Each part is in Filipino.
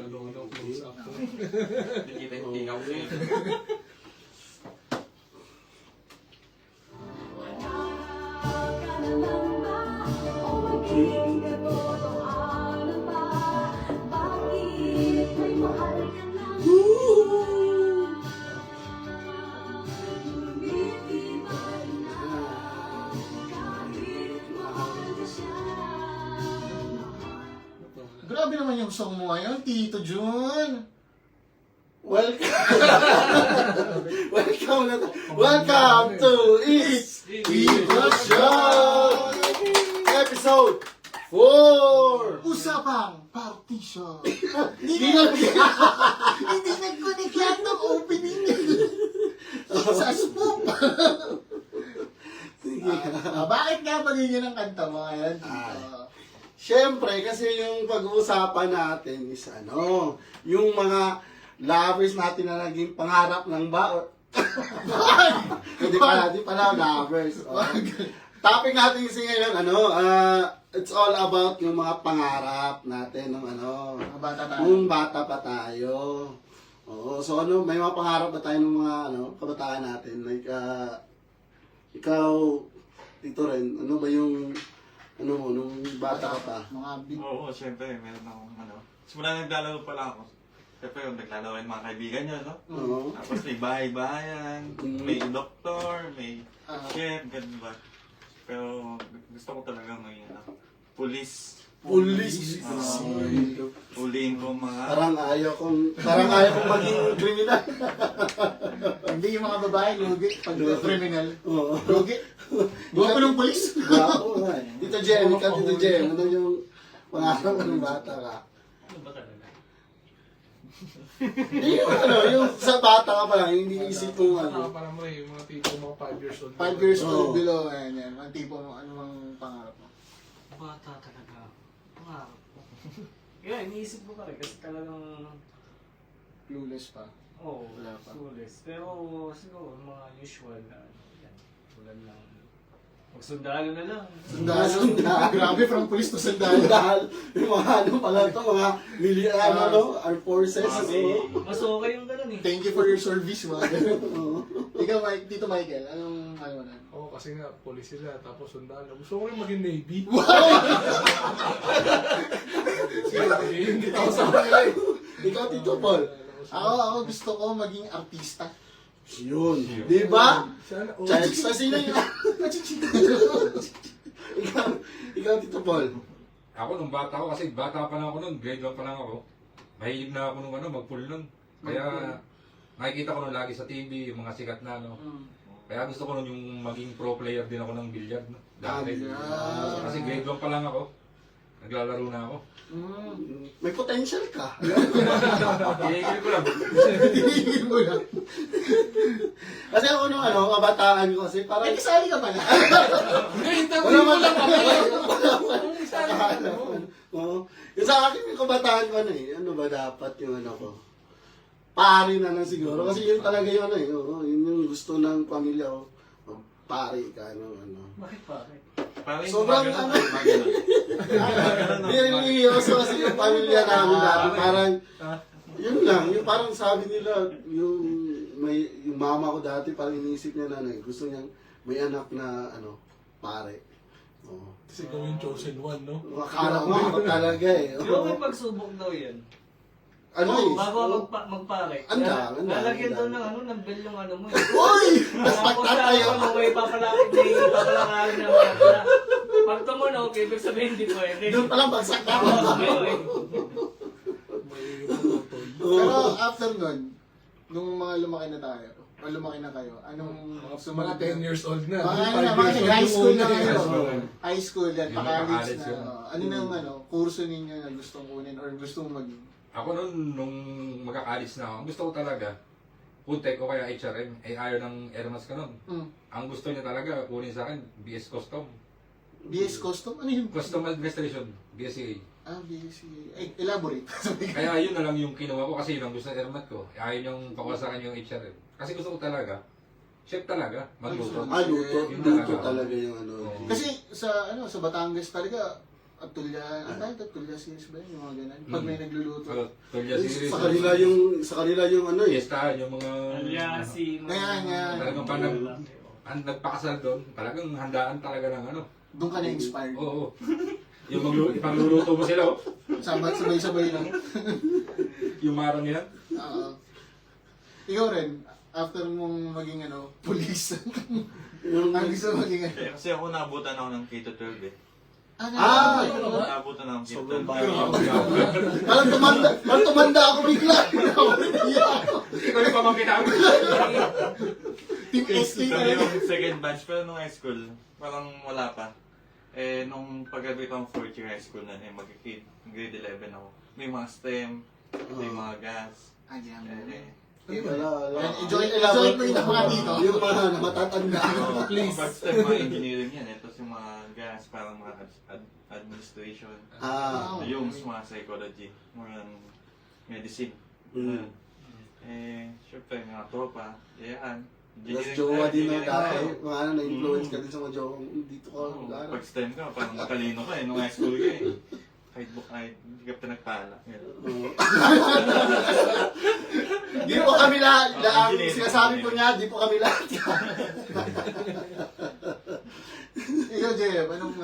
Ano, close up. Hindi kita yung tingaw ko yun. Grabe naman yung song mo ngayon, Tito Jun. Welcome! Welcome to It's Tito Show! Episode 4! Usapang partition. Hindi na Hindi nag-connect lahat ng opening. Sa spook. Bakit nga ba ganyan ang kanta mo ngayon, Tito? Siyempre, kasi yung pag-uusapan natin is yung mga lovers natin na naging pangarap ng Hindi pala lovers. Topic natin kasi ngayon, it's all about yung mga pangarap natin Mga bata tayo. nung bata pa tayo. Oo, so may mga pangarap ba tayo ng mga kabataan natin? Like, ikaw, dito rin, ano ba yung nung bata ka pa? Mga big... Oo, syempre, meron akong Simula naglalaro pala ako. Syempre yung naglalaro yung mga kaibigan niya, no? Oo. Tapos may bahay-bahayan, may doktor, may chef, ganun ba? Pero gusto ko talaga may police. Police! Huliin ko mga... Parang ayaw kong maging kriminal. Hindi yung mga babae, lugi. Pag criminal. Oo. Lugi. Buwan ko ng polis. Bravo nga. Tito Jem, ano yung pangarap mo ng bata ka? Ano ba talaga? Yung sa bata ka pa lang, hindi isip mo Parang mo yung mga tipo mga 5 years old. 5 years Oo. old below, yan. Ang tipo mo, ano ang pangarap mo? Bata talaga. Pangarap ko. Kaya iniisip ko pa rin kasi talagang Clueless pa. wala pa. Clueless. Pero siguro mga usual na yan. Tulad ng magsundalo na lang. Sundalo. Grabe, from police to sundalo. Dahil yung mga pala ito, mga armed forces. Mas okay yung ganun eh. Thank you for your service, mga ganun. Oo. Ikaw, Tito Michael, anong mo na? Oo, kasi nga, polis sila, tapos sundalo. Gusto ko rin maging Navy. Hindi ako sa kanila eh. Ikaw, Tito Paul. Ako gusto ko maging artista. Yun. Di ba? Sana, oh, Sa sino yun? Ikaw, Tito Paul. Ako nung bata ko, kasi bata pa lang ako nun, grade 1 pa lang ako. Mahilig na ako nung mag-pool nun. Kaya nakikita ko nun lagi sa TV, yung mga sikat na Kaya gusto ko nun yung maging pro player din ako ng billiard. No? Dati. Kasi grade 1 pa lang ako. Naglalaro na ako. May potential ka. Tinigil ko lang. Tinigil mo lang. Kasi ako nung kabataan ko kasi parang... Ay, kasali ka pala. Wala man lang kami. Oo. Yung sa akin yung kabataan ko ano ba dapat yung ko? Pari na lang siguro. Kasi yun talaga yung yun yung gusto ng pamilya ko. Pari ka, Bakit pare? Parang Sobrang Nireliyoso kasi yung pamilya namin dati. Parang, yun lang, yung parang sabi nila, yung mama ko dati, parang iniisip niya gusto niyang may anak na, pare. Oo. kasi ikaw yung chosen one, no? Akala ko ako talaga eh. Di ba may pagsubok daw yan? Oo. Bago magpare. Anda. Lalagyan daw ng bell yung mo eh. Uy! Mas Tapos pagtatayo. may papalakarin na mga. Pag tumunog, ibig sabihin hindi pwede. Doon palang bagsak ka. Pero after nun, nung mga lumaki na tayo, o lumaki na kayo, anong Mga 10 years old na. Mga 5 years old high yung school una na eh. kayo. High school yan, Yung pa-college college na. yun. Ano nang kurso ninyo na gustong kunin or gustong maging? Ako nung magkakalis na ako, ang gusto ko talaga, Puntek o kaya HRM, ay ayaw ng Airmas ka nun. Ang gusto niya talaga, kunin sa akin, BS Custom. BS Custom? Ano yun? Custom Administration, BSCA. BS. Elaborate. Kaya yun na lang yung kinuha ko kasi yun ang gusto ng airmat ko. Ayaw niyang pakuha sa akin yung HRM. Kasi gusto ko talaga, chef talaga, magluto. Luto. Yun Luto talaga yung Oo. Kasi sa Batangas talaga, Atulya, ano tayo? Atulya series ba yun? Yung mga ganun. Pag may nagluluto. Tulya series. Sa kanila yung ano eh. Fiesta, yung mga... Aliasi, Kaya. Talagang ang nagpakasal doon, talagang handaan talaga ng ano. Doon ka na-inspired. Oo. Yung ipagluluto mo sila, oh. Sabay-sabay lang. Yung marang yan. Oo. Ikaw rin, after mong maging police. Yung, Ang gusto mo maging Kasi ako naabutan ako ng K-12 eh. Naabutan ako ng K-12. sobrang bago. Parang tumanda ako bigla. Ikaw yung pamangkin namin. Team SK ka Kami rin. yung second batch, pero nung high school, parang wala pa. Nung pag-graduate akong fourth year high school na, grade 11 ako. May mga STEM, may mga gas. Ayan. Enjoy mo yung mga dito. Yung mga matatanda. Please. Pag STEM, mga engineering yan. Tapos yung mga gas, parang mga administration. Yung mga psychology, mga medicine. Syempre, mga tropa, yan. Tapos jowa din na dati. Mga na-influence ka din sa mga jowa. Dito ka. Pag STEM ka, parang matalino ka nung high school ka kahit hindi ka pinagpala. Di po kami lahat. Sinasabi ko niya, di po kami lahat. Ikaw, JM, anong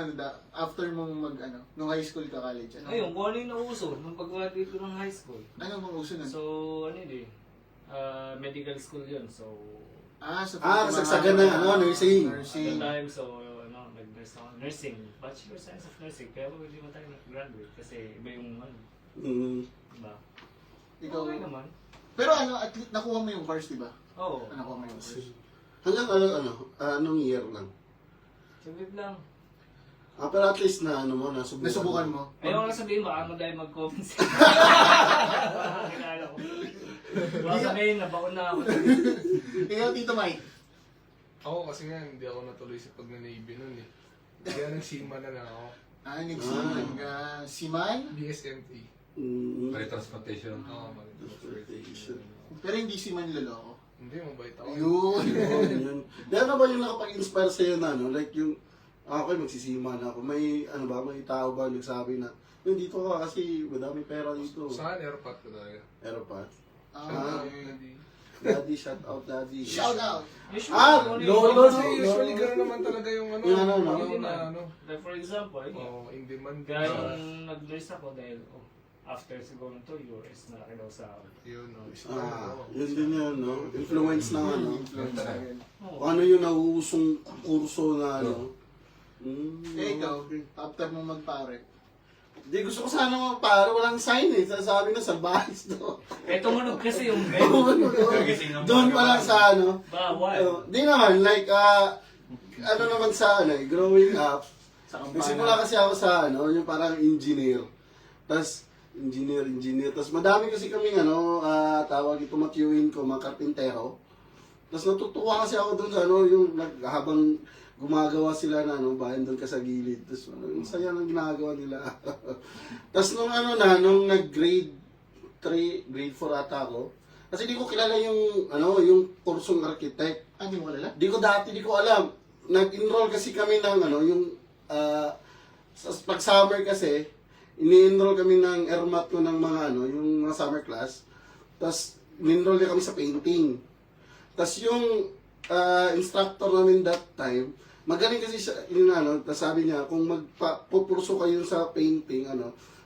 after mong nung high school ka, college, Ayun, kung ano yung nauso nung pag-graduate ko ng high school. Ano bang uso nun? So, medical school yun. So, Kasagsagan ng nursing. at the time, so, nag-nurse ako. Nursing, Bachelor Science of Nursing. Kaya hindi mo tayo nag-graduate kasi iba yung diba? Ikaw, Okay naman. pero at least nakuha mo yung course, di ba? Oo. Nakuha mo yung course. Hanggang anong year lang? Saglit lang. Pero at least nasubukan mo. Ayaw ko lang sabihin, baka mo dahil mag-comment sila. Kilala ko. Baka sabihin, nabaon na ako. Ikaw, Tito Mike. Ako kasi nga, hindi ako natuloy sa pag-Navy nun eh. Kaya nag-SEAMA na lang ako. Nagsiman ka. Siman? BSMT. Maritime transportation. Oo, mag-transportation. Pero hindi siman loloko. Hindi, mabait ako. Yun. Ano ba yung nakapag-inspire sa'yo na, like yung, ako magsisima na ako, may tao ba nagsabi na, yung dito ka kasi madami pera dito. Saan? Airpot ko talaga. Aeropat. Daddy. Shout out daddy. Shout out! Lolo, Kasi usually gano'n naman talaga yung Like for example, in demand. gaya yung nag-nurse ako dahil after siguro ng 2 years, malaki daw sa akin. Yun, Yun din yun, no? Influence na Influence na yun. Kung ano yung nauusong kurso na Ikaw, after mo magpare. Di gusto ko sana para walang sign eh. Sasabi na sa bahis do. Tumunog kasi yung bed. Doon pa lang sa Bawal. Di naman, like, naman sa growing up. Sa Nagsimula kasi ako sa yung parang engineer. Tapos, engineer. Tapos madami kasi kaming tawag ito matiyuin ko, mga karpintero. Tapos natutuwa kasi ako doon sa yung habang gumagawa sila na bayan doon ka sa gilid. Tapos ang saya ng ginagawa nila. Tapos nung nag-grade 3, grade 4 ata ako. Kasi di ko kilala yung kursong architect. Hindi mo kilala? Di ko alam. Nag-enroll kasi kami ng pag summer kasi, ini-enroll kami ng ERMAT ko ng mga yung mga summer class. Tapos, in-enroll din kami sa painting. Tapos yung instructor namin that time, magaling kasi siya, tapos sabi niya, kung magpupurso kayo sa painting,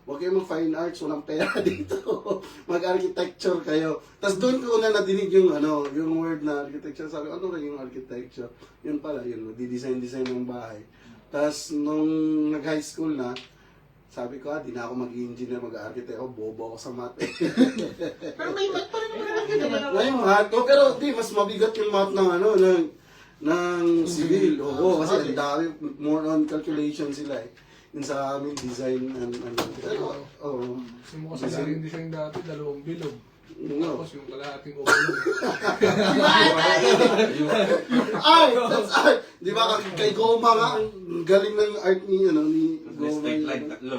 huwag kayo mag-fine arts, walang pera dito. Mag-architecture kayo. Tapos doon ko na nadinig yung word na architecture. Sabi ko, ano rin yung architecture? Yun pala, yun, di-design ng bahay. Tapos nung nag-high school na, sabi ko, di na ako mag-engineer, mag-architect. Bobo ako sa math eh. Pero may math pa rin naman. May math, pero di, mas mabigat yung math ng civil. Oo, kasi ang dami, more on calculation sila eh. Yung sa amin, design pero, Gusto mo kasi yung design dati, 2 bilog. No. Tapos yung kalahating oblong. That's art! Di ba, kay Goma nga, ang galing ng art ni Goma. Straight line, tatlo.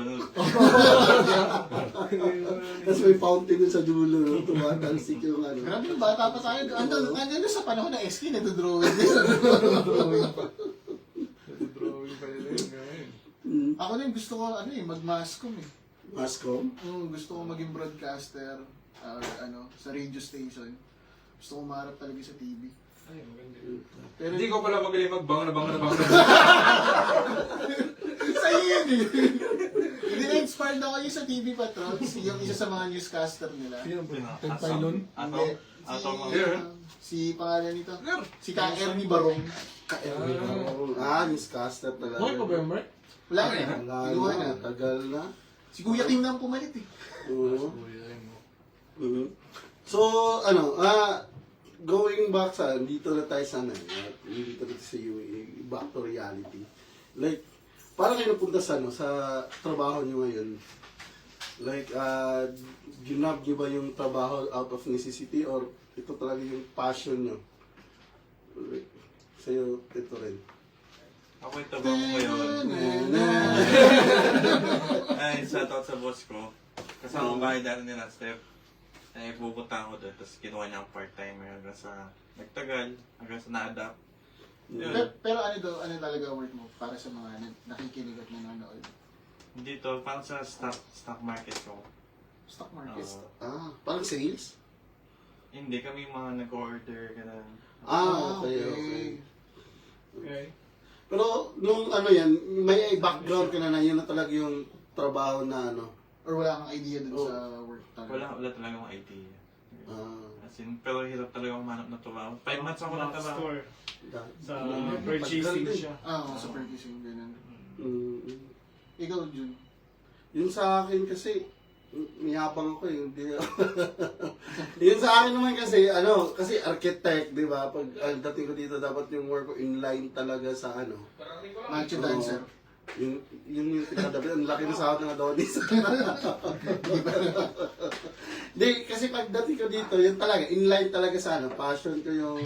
Tapos may fountain dun sa dulo, tumatalsik yung Grabe yung bata pa tayo. Ano sa panahon ng SK, nagdodrawing din. Nagdodrawing pa nila yun ngayon. Ako din gusto ko, mag-mascom eh. Mascom? Gusto ko maging broadcaster, sa radio station. Gusto ko maharap talaga sa TV. Ay, maganda. Pero Hindi ko pala magaling magbango na bango na bango. sa'yo yun eh. Hindi na-inspired ako yung sa TV Patrols, yung isa sa mga newscaster nila. Sino ba? Sino? Ted Filon? Hindi. Atom. Si pangalan nito. Si Ka Ernie Barong. Newscaster talaga. Mark ba ba yung Mark? Wala Okay, na. Wala Kinuha na, na. tagal na. Si Kuya Kim na ang pumalit eh. Oo. Kuya, yun, no? Mhm. So, going back sa, dito na tayo sana, dito na sa UAE, back to reality. Like, parang kayo napunta sa, sa trabaho nyo ngayon, like, ginab nyo ba yung trabaho out of necessity or ito talaga yung passion nyo? Like, sa'yo, ito rin. Ako yung trabaho ko ngayon. Ay, shoutout sa boss ko. Kasama ko bahay dati nila, Steph. Ay, pupunta ako doon, tapos kinuha niya ang part-timer hanggang sa nagtagal, hanggang sa na-adapt. Yun. Pero ano talaga work mo para sa mga nakikinig at nanonood? Dito, parang sa stock market ko. Stock market. Parang sales? Hindi kami mga nag-order ka na. Okay. Okay. Pero, nung yan, may background ka na yun na talaga yung trabaho na Or wala kang idea dun sa work talaga? Wala talaga akong idea. Ah, As in, pero hirap talaga akong manap na trabaho. 5 months ako ng trabaho. Store. Sa Mm, purchasing tagal siya. Sa purchasing, ganun. Mm. Ikaw, Jun. Yun sa akin kasi, mayabang ako eh. Hindi yun sa akin naman kasi, kasi architect, di ba? Pag dating ko dito, dapat yung work ko inline talaga sa Macho dancer. Yun yung pinakadabi. Ang laki na sa akin ng Adonis. Hindi, kasi pagdating ko dito, yun talaga, inline talaga sa passion ko yung...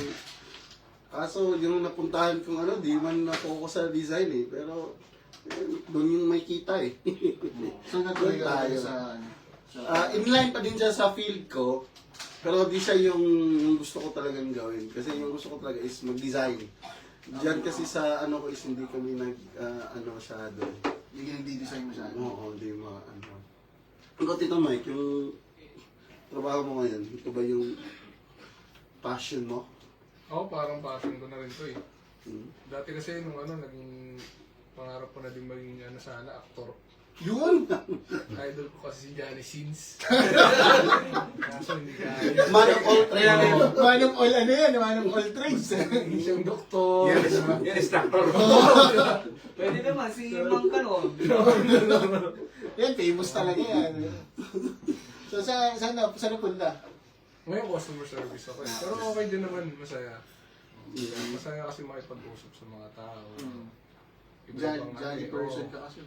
Kaso yung napuntahan kong di man na-focus sa design eh. Pero, doon yung may kita eh. So, natuloy ka Tayo. sa Inline pa din siya sa field ko. Pero di siya yung gusto ko talagang gawin. Kasi yung gusto ko talaga is mag-design. Diyan kasi sa ko is hindi kami masyado. Hindi ka nagdi-design masyado. Oo, di Ikaw, Tito Mike, yung trabaho mo ngayon, ito ba yung passion mo? Ako parang passion ko na rin to eh. Hmm? Dati kasi nung naging pangarap ko na din maging sana, aktor. Yun! Idol ko kasi si Johnny Sins. Kaso hindi kaya. Man of all trades. Man of all, man of all trades. Hindi siyang doktor. Yan is doctor. Pwede naman, si Mang Kanon. Yan, famous talaga yan. So, saan napunta? Ngayon customer service ako eh. Pero okay din naman, masaya. Masaya kasi makipag-usap sa mga tao. Jolly person ka kasi.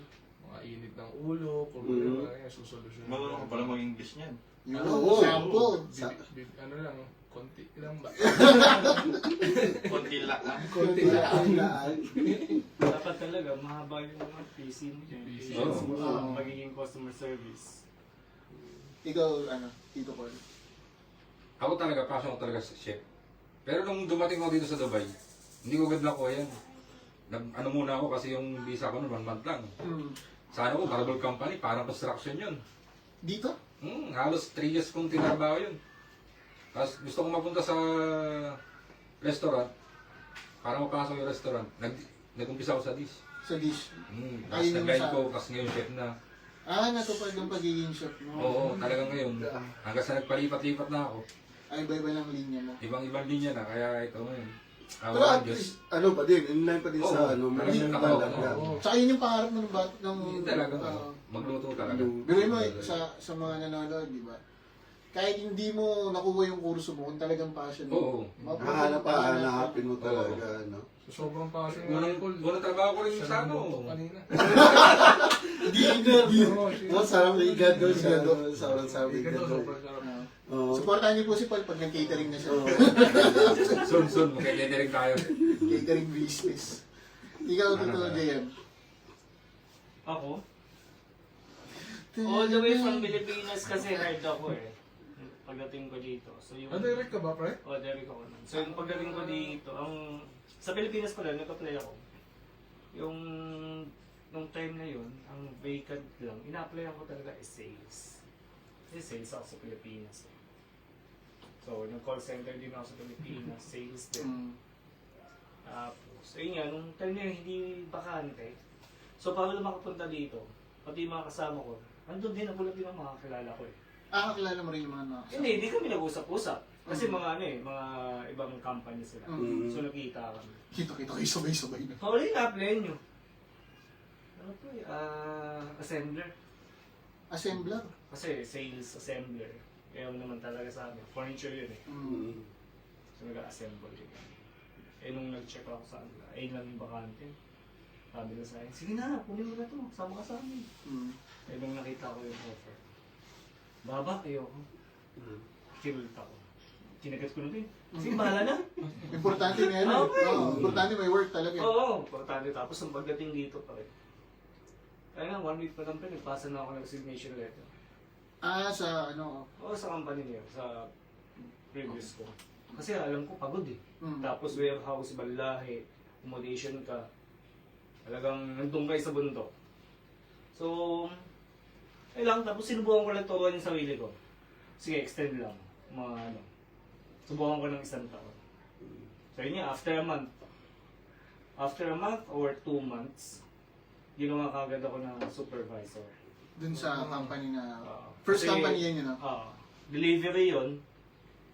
Mga init ng ulo, problema, susolusyon. Marunong ka pala mag-English niyan. Yun, Oo. sample. Ano lang, konti lang ba? Konti lang. Konti lang. Dapat talaga, mahaba yung mga PC mo. PC. Oo. Magiging customer service. Ikaw, Tito Paul. Ako talaga, passion ko talaga sa chef. Pero nung dumating ako dito sa Dubai, hindi ko agad nakuha yan. Muna ako kasi yung visa ko noon, 1 month lang. Sa marble company, parang construction yun. Dito? Halos 3 years kong tinarbaho yun. Tapos gusto kong mapunta sa restaurant, para mapasok yung restaurant, nag-umpisa ako sa dish. Sa dish. Tapos Ayun yung nag-line sa- ko, kasi ngayon chef na. Natupad ng pagiging chef mo. Oo, talagang ngayon. Hanggang sa nagpalipat-lipat na ako. Ay, iba-iba ng linya mo. Ibang-ibang linya na, kaya ito ngayon. Pero at least, pa din, inline pa din sa Oo, mga talagang talaga. oo. Tsaka yun yung pangarap mo ng Talaga, magluto talaga. Biruin mo sa mga nanonood, di ba? Kahit hindi mo nakuha yung kurso mo, kung talagang passion Oo. mo. Hanapin mo talaga, So, sobrang passion Unang trabaho ko rin sa kanina. Dinner! Oo, shit. Sarang ligan doon siya. Sarang Hindi ka ligan daw, doon. sobrang sarap. Supportahan niyo po si Paul pag nag-catering na siya. Soon, magkakita tayo. Catering business. Ikaw, Tito JM. Ako? All the way from Pilipinas kasi hard ako eh. Pagdating ko dito. So yung... Direct ka ba, pre? Derek ako nun. So yung pagdating ko dito, sa Pilipinas ko lang, nagpa-play ako. Yung nung time na yun, ang vacant lang, ina-apply ako talaga is sales. Kasi sales ako sa Pilipinas. Eh. So, nag-call center din ako sa Pilipinas, sales din. Tapos, ayun nga, nung time na yun, hindi bakante. So, para makapunta dito, pati yung mga kasama ko, nandun din, nagulat din ang mga kilala ko eh. Kilala mo rin yung mga Hindi kami nag-usap-usap. Kasi mga mga ibang company sila. So, nakita kami. Kita-kita kayo sabay-sabay na. Ano yung apply nyo? Ano to eh? Assembler. Assembler. Kasi sales assembler. Kaya naman talaga sa amin. Furniture yun eh. So nag-assemble yun. Eh nung nag-check ako sa kanila, eh lang yung bakante. Sabi na sa akin, sige na, kunin mo na to. Sama ka sa amin. Eh nung nakita ko yung offer, baba kayo ako. Kinult ako. Kinagat ko na ito eh. Sige, bahala na. Importante na yan. Importante may work talaga. Oo, importante. Tapos ang pagdating dito pa rin. Kaya nga, 1 week pa lang pa, nagpasa na ako ng resignation letter. Sa ano? Oo, sa company niya, sa previous ko. Kasi alam ko, pagod eh. Mm. Tapos warehouse, balahe, accommodation ka. Talagang nandun kayo sa bundok. So, lang, tapos sinubukan ko lang turuan yung sarili ko. Sige, extend lang. Mga ano. Subukan ko ng 1 taon. So yun nga, after a month or 2 months, ginawa kagad ako ng supervisor. Dun sa company na... Oo. First Kasi, company yan yun, no? Delivery yun.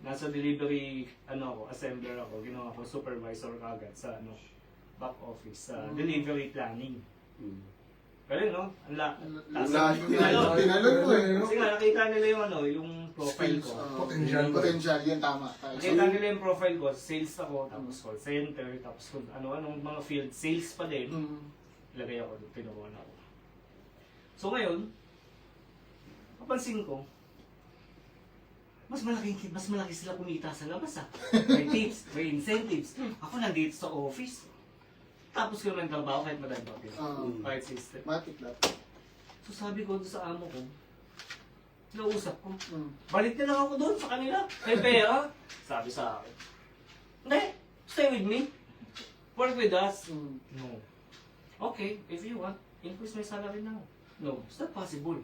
Nasa delivery, assembler ako. Ginawa ko supervisor kagad sa back office, sa delivery planning. Pero no, tinalon mo eh, no? Kasi nga, nakita nila yung yung profile ko. Potential, yan tama. Nakita nila yung profile ko, sales ako, tapos call center, tapos kung ano-anong mga field, sales pa din. Ilagay ako doon, pinukuha ako. So ngayon, napansin ko, mas malaki sila kumita sa labas ah. May tips, may incentives. Ako nandito sa office. Tapos ko naman trabaho kahit madali pa kahit system. Matik lang. So sabi ko doon sa amo ko, nausap ko, balik na lang ako doon sa kanila. May pera. Sabi sa akin, hindi, stay with me. Work with us. No. Okay, if you want, increase my salary now. No, it's not possible.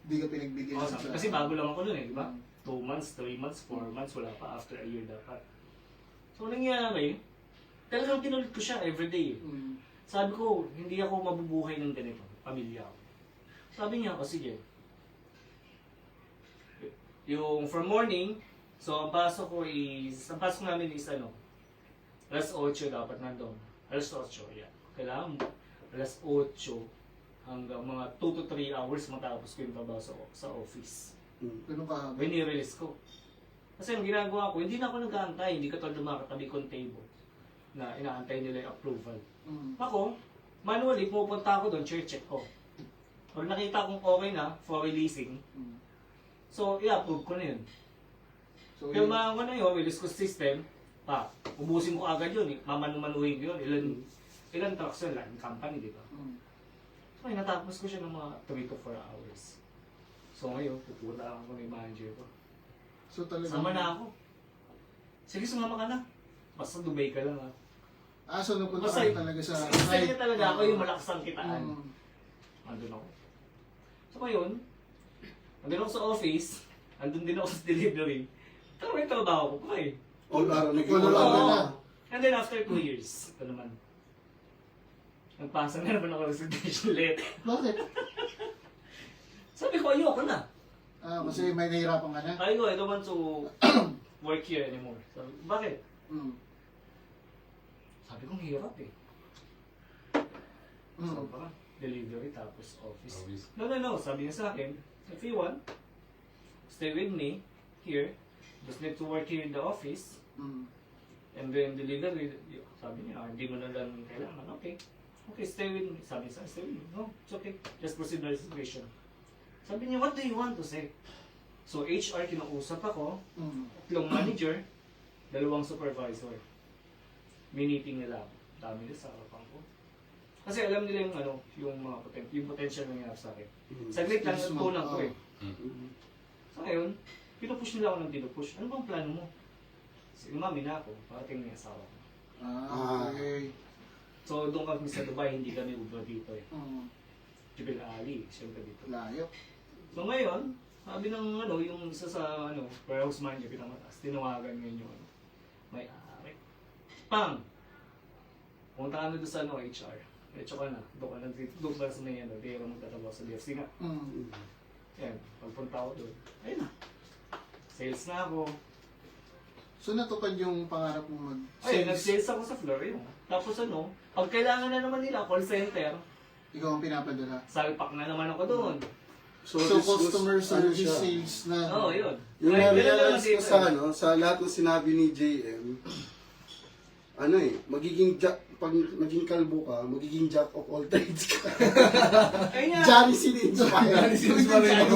Hindi ka pinagbigyan. Kasi bago lang ako doon eh, di ba? 2 months, 3 months, 4 months, wala pa. After a year dapat. So nangyari, talagang tinulit ko siya everyday. Sabi ko, hindi ako mabubuhay ng ganito. Pamilya ako. Sabi niya, sige. Yung from morning, so ang pasok namin is alas 8 dapat nandun. Alas 8, yeah. Kailangan alas 8 hanggang mga 2 to 3 hours matapos ko yung trabaho sa office. Ganun ka. Binirelease ko. Kasi ang ginagawa ko, hindi na ako nag-aantay, hindi katulad ng mga katabi kong table na inaantay nila yung approval. Ako, manually, pupunta ako doon, check ko. Pag nakita kong okay na for releasing, so i-approve ko na yun. So, Pero mga release ko system, ubusin ko agad yun, mamanumanuhin ko yun, ilan trucks yun lang, company, di ba? So, natapos ko siya ng mga 3 to 4 hours. So ngayon, pupunta ako ng manager ko. So talaga. Sama na ako. Sige, sumama ka na. Basta Dubai ka lang ha. So napunta Basta, ka talaga sa... Gusto niya talaga ako yung malakas ang kitaan. Andun ako. So ngayon, andun ako sa office, andun din ako sa delivery. Pero may trabaho ko pa eh. All araw Oo. na. And then after 2 years, ito naman. Nagpasa na naman ako ng resignation letter. Bakit? Sabi ko, ayoko na. Kasi may nahihirapan ka na. Sabi ko, I don't want to work here anymore. Sabi, bakit? Sabi ko, hirap eh. So, parang delivery tapos office. No. Sabi niya sa akin, if you want, stay with me here. Just need to work here in the office. And then delivery, sabi niya, hindi mo na lang kailangan. Okay. Okay, stay with me. Sabi niya, stay with me. No, it's okay. Just proceed the registration. Sabi niya, what do you want to say? So, HR, kinausap ako, 3 manager, 2 supervisor. Miniting nila ako. Dami nila sa harapan ko. Kasi alam nila yung mga yung potential na nangyari sa akin. Saglit lang yung tunan ko eh. So ngayon, pinupush nila ako ng pinupush. Ano bang plano mo? Sige, umami na ako. Parating na yung asawa ko. Okay. So doon kami sa Dubai, hindi kami Uber dito eh. Mm. Jebel Ali, siyempre dito. Layo. So ngayon, sabi ng yung isa sa warehouse manager pinamataas, tinawagan ngayon yung may-ari. Pang! Punta kami doon sa HR. Medyo ka na, doon ka sa may di ako magtatrabaho sa DFC nga. Mm. Yan, pagpunta ko doon, ayun na. Sales na ako. So natupad yung pangarap mo Ay, mag-sales. nag-sales ako sa floor yun. Tapos pag kailangan na naman nila, call center, Ikaw ang pinapadala. salpak na naman ako doon. So this customer was- service siya. sales na. Oo, yun. Yung Right, na-realize ko dito, sa sa lahat ng sinabi ni JM, pag naging kalbo ka, magiging jack of all trades ka. Ayun nga. Johnny Sininspire. Johnny Sininspire.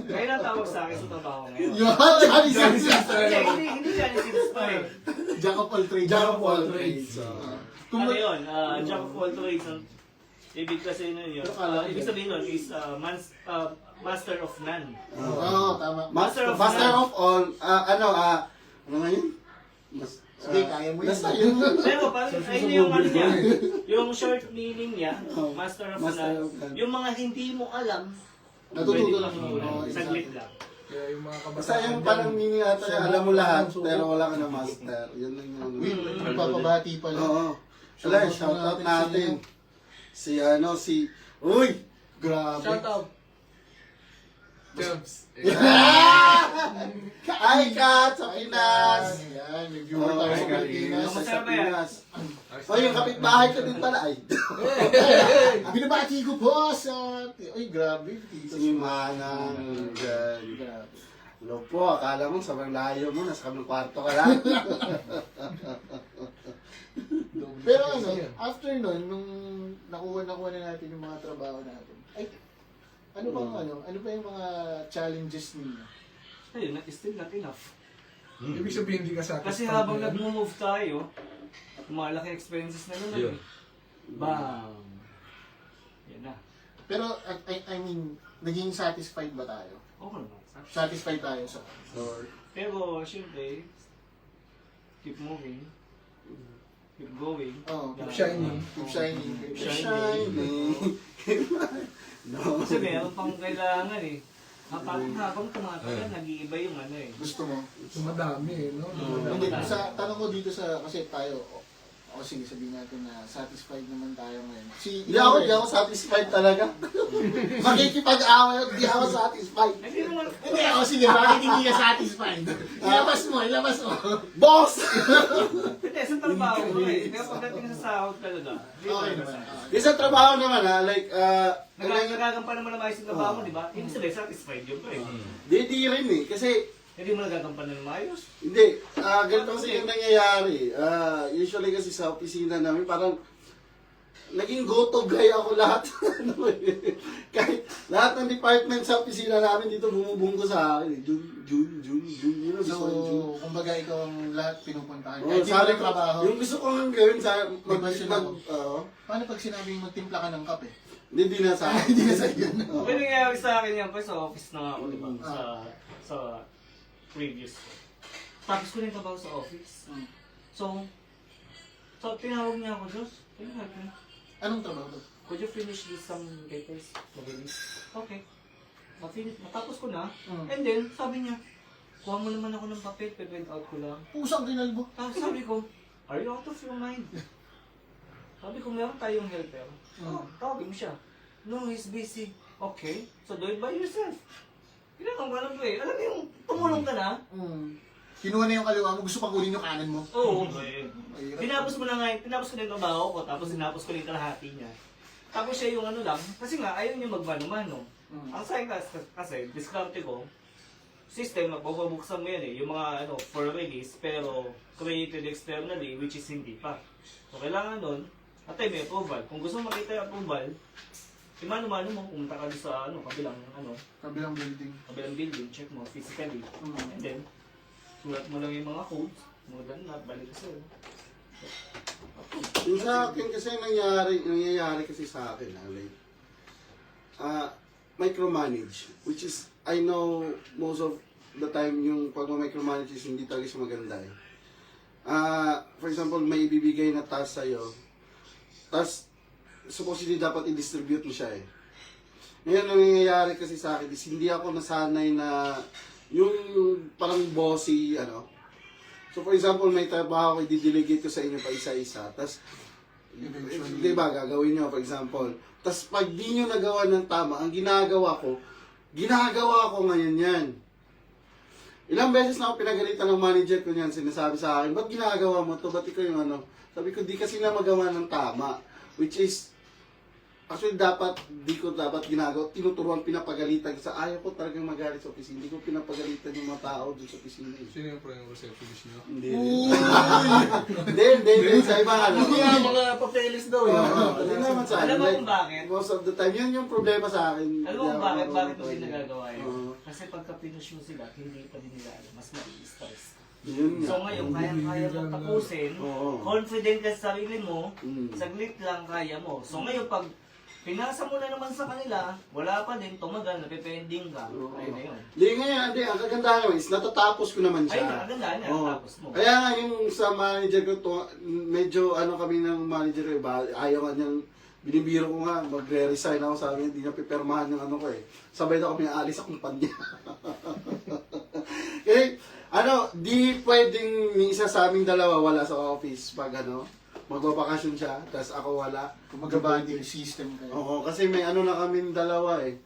Ayun ang tawag sa akin sa trabaho ngayon. Yun, Johnny Sininspire. Hindi Johnny Sininspire. Jack of all trades. Jack of all trades. Ano yun? Jack of all trades. Ibig kasi yun. Ibig sabihin nun is master of none. Oo, tama. Master of Master none. of all, ano nga yun? Sige, kaya mo yun. Basta yun. Pero parang ayun yung niya. Yung short meaning niya, master of Master none. of none. Yung mga hindi mo alam, Natututo lang. Oo, saglit lang. Kaya yung mga Basta kabataan yung dyan, parang meaning ata, alam mo lahat, pero wala ka na master. Yun lang yung... Uy, nagpapabati pala. Oo. Wala, shoutout natin. Uy! Grabe. shout out. Jobs. Ay, Kat! Sa Pinas! Yan, may viewer tayo sa Pilipinas. Kamusta ba yan? O, yung kapitbahay ko din pala. Ay, Binabati ko po sa... Ay, grabe. Tito. yung manang dyan. Grabe. Ano po, akala mo sobrang layo mo, nasa kaming kwarto ka lang. Pero after nun, nung nakuha na natin yung mga trabaho natin, ay, ano pa yung mga challenges ninyo? Ayun, still not enough. Ibig sabihin hindi ka satisfied. Kasi habang yan. nag-move tayo, malaki expenses na naman Yun. eh. Bam! Yan na. Pero, I mean, naging satisfied ba tayo? Okay naman. Satisfied tayo sa... Pero, syempre, keep moving. Keep going. Oh, Keep shining. Keep shining. Keep Keep shining. Shining. No. Kasi meron pang kailangan eh. Habang tumatagal, nag-iiba yung Gusto mo? Madami no? Hindi, sa tanong ko dito sa, kasi tayo, sige, sabihin natin na satisfied naman tayo ngayon. Hindi ako satisfied talaga. Makikipag-away ako, hindi ako satisfied. Hindi naman. Hindi ako, sige, bakit hindi ka satisfied? Ilabas mo. Boss! Hindi, sa trabaho ko eh. Pero pagdating sa sahod talaga, hindi ko Okay naman naman. satisfied. Isang trabaho naman like, Nagagampan naman ng maayos yung trabaho mo, di ba? Ibig sabihin, satisfied yun pa eh. di rin eh. Kasi, Hindi mo nagagampan ng maayos. hindi, ganito kasi yung nangyayari. Usually kasi sa opisina namin, parang, naging go-to guy ako lahat. Kahit lahat ng department sa opisina namin dito bumubungko sa akin. Jun. Yun ang So, gusto ko, Jun. kumbaga ikaw ang lahat pinupuntahan. Oh, Kahit hindi sabi mo ko, trabaho. yung gusto ko nga gawin sa question ako. Paano pag sinabing magtimpla ka ng kape? hindi na sa akin. Hindi na sa iyo. Oo. Pero nangyayari sa akin yan pa sa office na nga ako, di ba? Ah. Sa previous. Tapos ko na yung trabaho sa office. So tinawag niya ako, Diyos, Anong trabaho to? could you finish this some papers? Mabilis. Okay. Matapos ko na. And then, sabi niya, kuha mo naman ako ng papel, print out ko lang. Pusang kinalbo. Tapos sabi ko, are you out of your mind? Sabi ko, meron tayong helper. Tawagin mo siya. No, he's busy. Okay, so do it by yourself. Ginagawa ko alam ko eh. Alam mo yung tumulong ka na? Kinuha na yung kaliwa mo, gusto pang kunin yung kanan mo. Oo. Tinapos ko na nga, tinapos ko na yung trabaho ko, tapos tinapos ko na yung kalahati niya. Tapos siya yung lang, kasi nga ayaw niya magmano-mano. Ang sa akin kasi, diskarte ko, system, magbubuksan mo yan eh, yung mga for release, pero created externally, which is hindi pa. So kailangan nun, at may approval. Kung gusto mo makita yung approval, mano-mano mo, pumunta ka sa Kabilang building. kabilang building, check mo physically. And then, sulat mo lang yung mga codes, more than that, balik ka sa'yo. Yung sa akin kasi nangyayari kasi sa akin, like, micromanage, which is, I know most of the time yung pag-micromanage is hindi talaga siya maganda eh. For example, may ibibigay na task sa'yo, Tapos, supposedly dapat i-distribute mo siya eh. Ngayon, ang nangyayari kasi sa akin is hindi ako nasanay na yung parang bossy, ano. So, for example, may trabaho ko, i-delegate ko sa inyo pa isa-isa. Tapos, di ba, gagawin nyo, for example. Tapos, pag di nyo nagawa ng tama, ang ginagawa ko ngayon yan. Ilang beses na ako pinagalitan ng manager ko niyan, sinasabi sa akin, ba't ginagawa mo to? Ba't ikaw yung ano? Sabi ko, di kasi na magawa ng tama. Which is, actually di ko dapat ginagawa. Tinuturuan, pinapagalitan. Sa ayaw ko talagang magalit sa opisina. Hindi ko pinapagalitan yung mga tao dun sa opisina. Sino yung pro yung receptionist niyo? Hindi. Hindi. Sa iba ano. Hindi nga mga papeles daw eh. Hindi naman sa Alam mo akin. kung bakit? Most of the time, yun yung problema sa akin. Alam mo kung bakit mo din nagagawa yun? Oo. Kasi pagka pinush mo sila, hindi pa din nila alam. Mas ma-stress. Yun So nga. ngayon, kaya mo tapusin, Oo. confident ka sa sarili mo, Mm. saglit lang kaya mo. So ngayon, pag pinasa mo na naman sa kanila, wala pa din, tumagal, napipending ka. Oo. Ayun na yun. Hindi ngayon, ang kagandahan naman is natatapos ko naman siya. Ayun na, agandaan niya, Oo. tapos mo. Kaya nga yung sa manager ko, medyo ano kami ng manager ko, ayaw nga niyang, binibiro ko nga, magre-resign ako, sabi niya, hindi niya pipirmahan yung ano ko eh. Sabay na kami aalis sa kumpanya. Kasi, di pwedeng yung isa sa aming dalawa wala sa office pag magbabakasyon siya, tapos ako wala. Kumagabanding system kayo. Oo, kasi may ano na kami dalawa eh.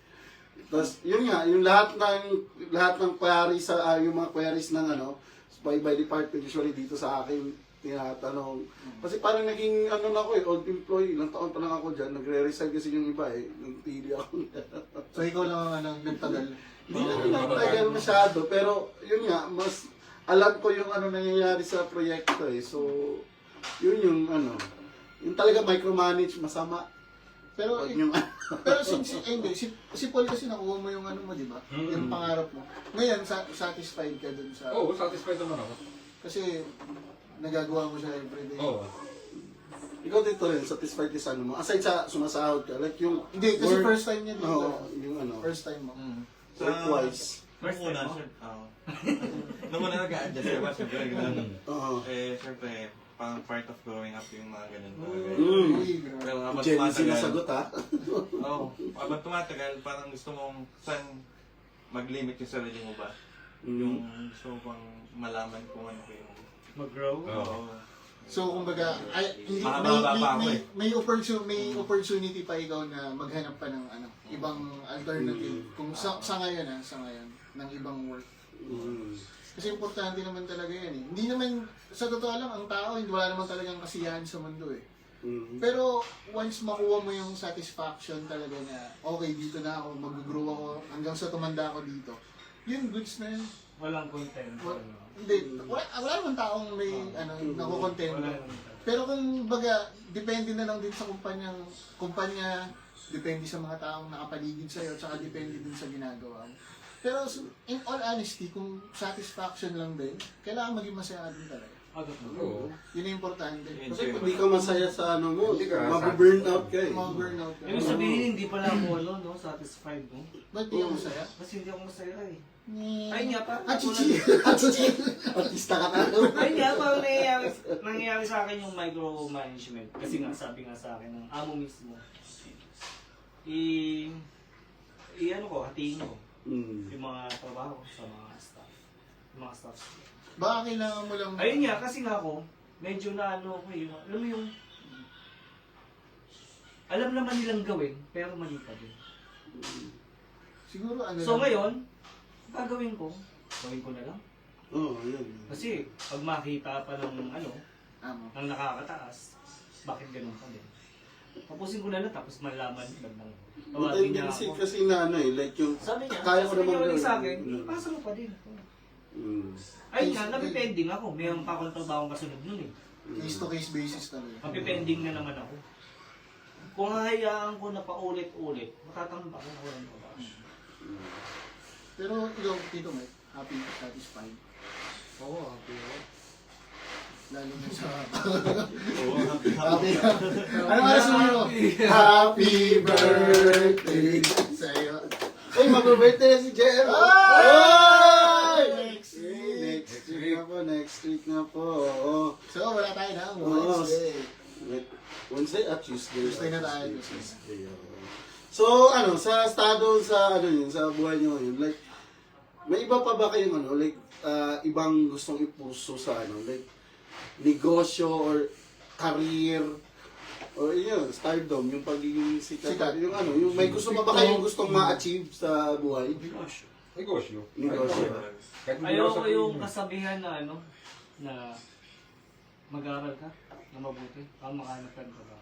Tapos, yun nga, yung lahat ng queries, yung mga queries ng by department, usually dito sa akin, tinatanong. Kasi parang naging na ako eh, old employee, ilang taon pa lang ako dyan, nagre-resign kasi yung iba eh, nagpili ako. So ikaw lang ang nagtagal. Hindi na nagtagal masyado, pero yun nga, mas alam ko yung nangyayari sa proyekto eh. So, yun yung yung talaga micromanage, masama. Pero Pag yung pero si Paul kasi nakuha mo yung mo, di ba? Yung pangarap mo. Ngayon, satisfied ka dun sa... Oo, satisfied naman ako. Kasi nagagawa mo siya everyday. Oo. ikaw dito rin, satisfied ka sa mo. Aside sa sumasahod ka, like yung... Hindi, kasi first time niya dito. Oo, yung First time mo. work-wise. First una, nung una nag-a-adjust ka ba, syempre, ganun. Oo. Syempre, pang part of growing up yung mga ganun bagay. Uy, grabe. Pero habang Jenny tumatagal, sinasagot ha. habang tumatagal, parang gusto mong saan mag-limit yung sarili mo ba? Yung gusto mo pang malaman kung ano yung... Mag-grow? Oo. So, kumbaga, hindi, Mahaba pa ako eh. may opportunity pa ikaw na maghanap pa ng ibang alternative. Kung sa ngayon ng ibang work. Kasi importante naman talaga yan eh. Hindi naman, sa totoo lang, ang tao, wala naman talagang kasiyahan sa mundo eh. Pero, once makuha mo yung satisfaction talaga na, okay, dito na ako, mag-grow ako, hanggang sa tumanda ako dito, yun, goods na yun. Walang content. Hindi, wala naman taong may nakukontento. Wala naman. Pero kung baga, depende na lang din sa kumpanya, depende sa mga taong nakapaligid sa'yo, tsaka depende din sa ginagawa mo. Pero in all honesty, kung satisfaction lang din, kailangan maging masaya din talaga. Oo. Yun ang importante. Kasi kung di ka masaya sa mo, Hindi ka mabu-burn out ka eh. Mga burnout ka. Ibig sabihin, hindi pala ako satisfied, no? Ba't di ka masaya? Kasi hindi ako masaya eh. Ay Ay nga, parang Achichi! Artista ka na. Ay nga, parang nangyayari sa akin yung micromanagement. Kasi nga, sabi nga sa akin ng amo mismo, hatiin ko yung mga trabaho sa mga staff. Yung mga staff. Baka kailangan mo lang... Ayun nga, kasi nga ako, medyo na alam mo yung, alam naman nilang gawin, pero mali pa din. Siguro So lang. ngayon, gagawin ko na lang. Oo, yun. Kasi pag makita pa ng Amo. ng nakakataas, bakit ganun pa din? Tapusin ko na lang, tapos malaman lang. Yung Tawagin niya tendency ako. kasi na like yung... Sabi niya, kaya ko sabi naman niya ulit gawin. sa akin, ipasa mo pa din. Ayun nga, napipending ako. Mayroon pa akong trabaho kasunod nun eh. Case to case basis talaga. Mapipending na naman ako. Kung hahayaan ko na paulit-ulit, matatamba ko na walang trabaho. Pero ikaw, Tito Mike, happy, satisfied. Oo, happy ako. Lalo na sa... Oo, happy. Ano nga mo? Happy birthday sa'yo. Ay, mag-birthday si Jem! Ay! Next week na po. Oo. So, wala tayo na. Oo. Wednesday. Wednesday at Tuesday. Tuesday na tayo. Tuesday, So, sa estado, sa buhay nyo ngayon, like, may iba pa ba kayong like, ibang gustong ipuso sa like, negosyo or career, or stardom, yung pagiging sikat. Yung yung may gusto pa ba kayong gustong ma-achieve sa buhay? Negosyo. Negosyo. Kahit Ayoko sa- yung kasabihan na na mag-aral ka na mabuti, ang makahanap ka ng trabaho.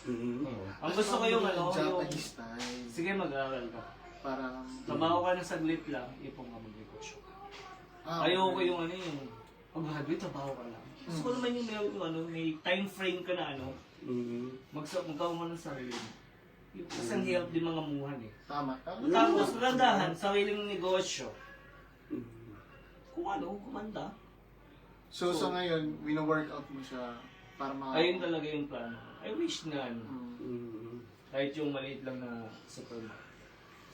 Oo. Ang gusto ko yung yung Japanese style. sige mag-aral ka. Parang... Trabaho ka ng saglit lang, ipong ka magnegosyo. Ayoko yung yung mag-graduate, trabaho ka lang. Gusto ko naman yung may time frame ka na magkaroon ka ng sarili mo. Yung kasi ang hirap din mga muhan eh. Tama. Tapos kagandahan, sariling negosyo. Kung kumanda. So, sa ngayon, wino-workout mo siya para Ayun talaga yung plano. I wish na Mm. kahit yung maliit lang na supermarket.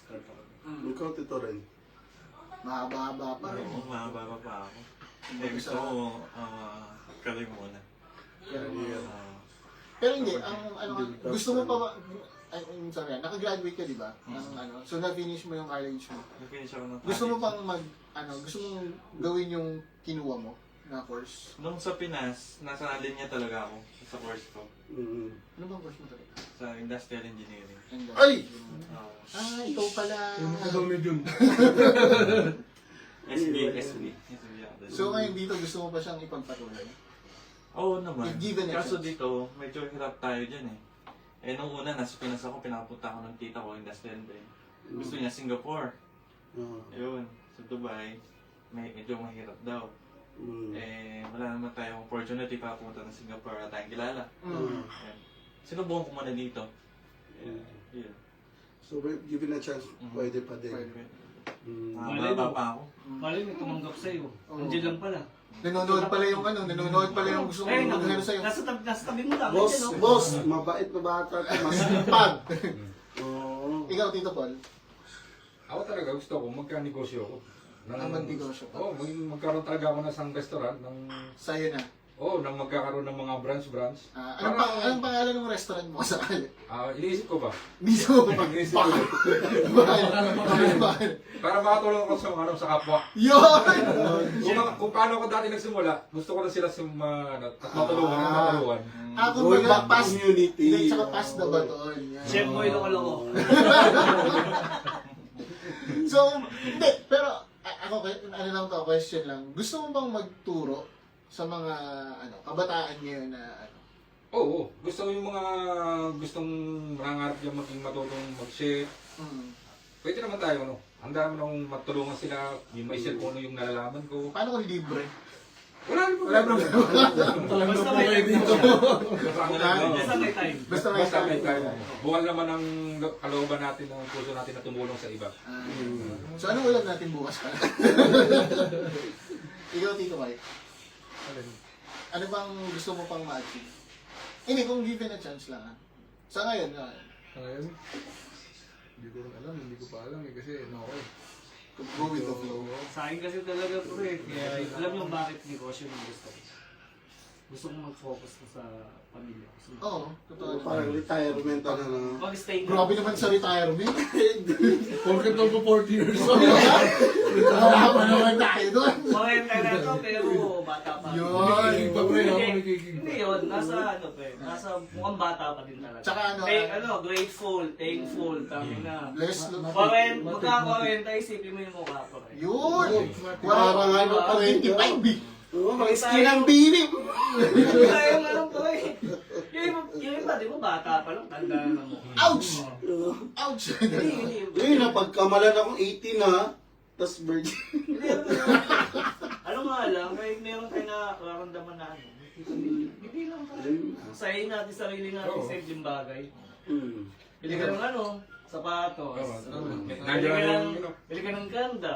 Start ako. Ikaw, Tito Ren. Mahaba-haba pa rin. Oo, mahaba pa ako. Gusto ko, career muna. Pero hindi, gusto mo pa ba, nakagraduate ka, di ba? So, na-finish mo yung college mo. Nag-finish ako ng Gusto mo college. pang gusto mong gawin yung kinuha mo na course? Nung sa Pinas, nasa linya talaga ako sa course ko. Ano bang course mo talaga? Sa industrial engineering. Ay! Ikaw pala. Yung kadami dun. SB. So, ngayon dito, gusto mo pa siyang ipagpatuloy? Oo naman. If given a Kaso chance. dito, medyo hirap tayo dyan eh. Nung una, nasa Pinas ako, pinapunta ako ng tita ko, industrial din. Gusto niya Singapore. Ayun, sa Dubai, medyo mahirap daw. Wala naman tayong opportunity para pumunta ng Singapore at tayong kilala. Ayun. Sinubukan ko muna dito. Yun. So, given a chance, pwede pa din. Pwede. Mababa pa ako. Malay may tumanggap sa'yo. Oo. Nandiyan lang pala. Nanonood pala yung gusto Eh, mong maghalo sa'yo. nasa tabi mo lang. Boss, nandiyan, no? boss, mabait na bata, masipag. Oo. Ikaw, Tito Paul, Ako talaga gusto ko, magka-negosyo ako. magnegosyo ka. Oo, magkaroon talaga ako ng isang restaurant. Sa'yo na. Nang magkakaroon ng mga branch. Anong pangalan ng restaurant mo sakali? Iniisip ko ba? Miso pa. Iniisip ko. Bakit? Para makatulong ako sa kapwa. Yun! Kung paano ako dati nagsimula, gusto ko na sila matulungan. Ako Going baga, back to community. Hindi, tsaka pass the baton. Yan. Chef Boy loko-loko. So, hindi, pero ako, question lang. Gusto mo bang magturo sa mga kabataan ngayon na Oo, gusto ko yung mga gustong mangarap yung maging matutong mag-share. Pwede naman tayo, handa naman akong matulungan sila, yung may share kung ano yung nalalaman ko. paano kung libre? Wala Wala problema. Basta may time dito. Basta may time. Basta may Basta may time. tayo. Buwal naman ang kalooban natin, ang puso natin na tumulong sa iba. So, anong ulam natin bukas pa? Ikaw, Tito Mike. Ano bang gusto mo pang ma-achieve? Hindi, kung given a chance lang. Sa ngayon, Ngayon, hindi ko rin alam, hindi ko pa alam kasi go with the flow. Sa akin kasi talaga po kaya alam niyo bakit negosyo yung gusto ko. Gusto kong mag-focus na sa pamilya ko. Oo, totoo. Parang retirement na. Mag-stay Grabe naman sa retirement. Porket na po 40 years old. Wala pa naman tayo doon. Mga na to pero bata pa. Yun. Pa pre, ako Hindi, nakikigig. hindi yun. Nasa nasa mukhang bata pa din talaga. Tsaka Grateful, thankful, tangina. Less Magkakakwenta, isipin mo yung mukha ko. Yun! Parang ano pa rin. 25 eh. Oo, mga skin ang bini. Kaya yung yung iba, di ba bata pa lang, tanda na mo. Ouch! Ouch! Eh, napagkamalan akong 18 ha. Tas virgin. Ano nga lang, may meron tayo na nararamdaman na hindi lang tayo. Sayin natin sarili natin sa simpleng bagay. Bili ka ng sapatos. Bili ka ng ganda.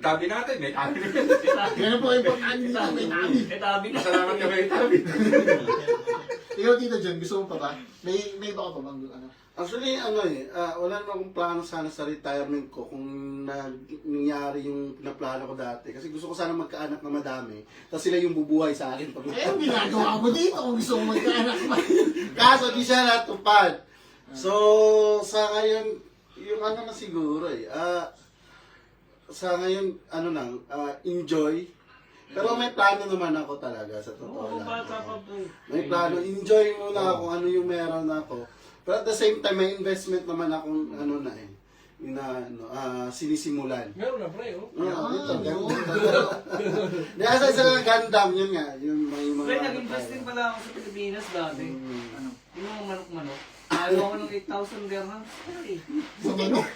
Tabi natin, may tabi natin. Ganun po importante dito. May tabi. Eh, tabi ka. Salamat ka may tabi. Ikaw, Tito John, gusto mo pa ba? May iba ka pa bang Actually, wala naman akong plano sana sa retirement ko kung nangyari yung pinaplano ko dati. Kasi gusto ko sana magkaanak na madami. Tapos sila yung bubuhay sa akin. Eh, ang ginagawa mo dito kung gusto mo magkaanak pa. Kaso di siya natupad. So, sa ngayon, yung na siguro sa ngayon, enjoy. Pero may plano naman ako talaga, sa totoo Oo, lang. bata pa po. May plano, enjoy muna ako ano yung meron ako. Pero at the same time, may investment naman akong sinisimulan. Meron na, pre, oh. Oo. Nasa sa Gundam, yun nga. Yung may mga... Pre, nag-invest din pala ako sa Pilipinas dati. Ano? Yung mga manok-manok. Nalo ako ng 8,000 dirhams. Eh, Sa manok.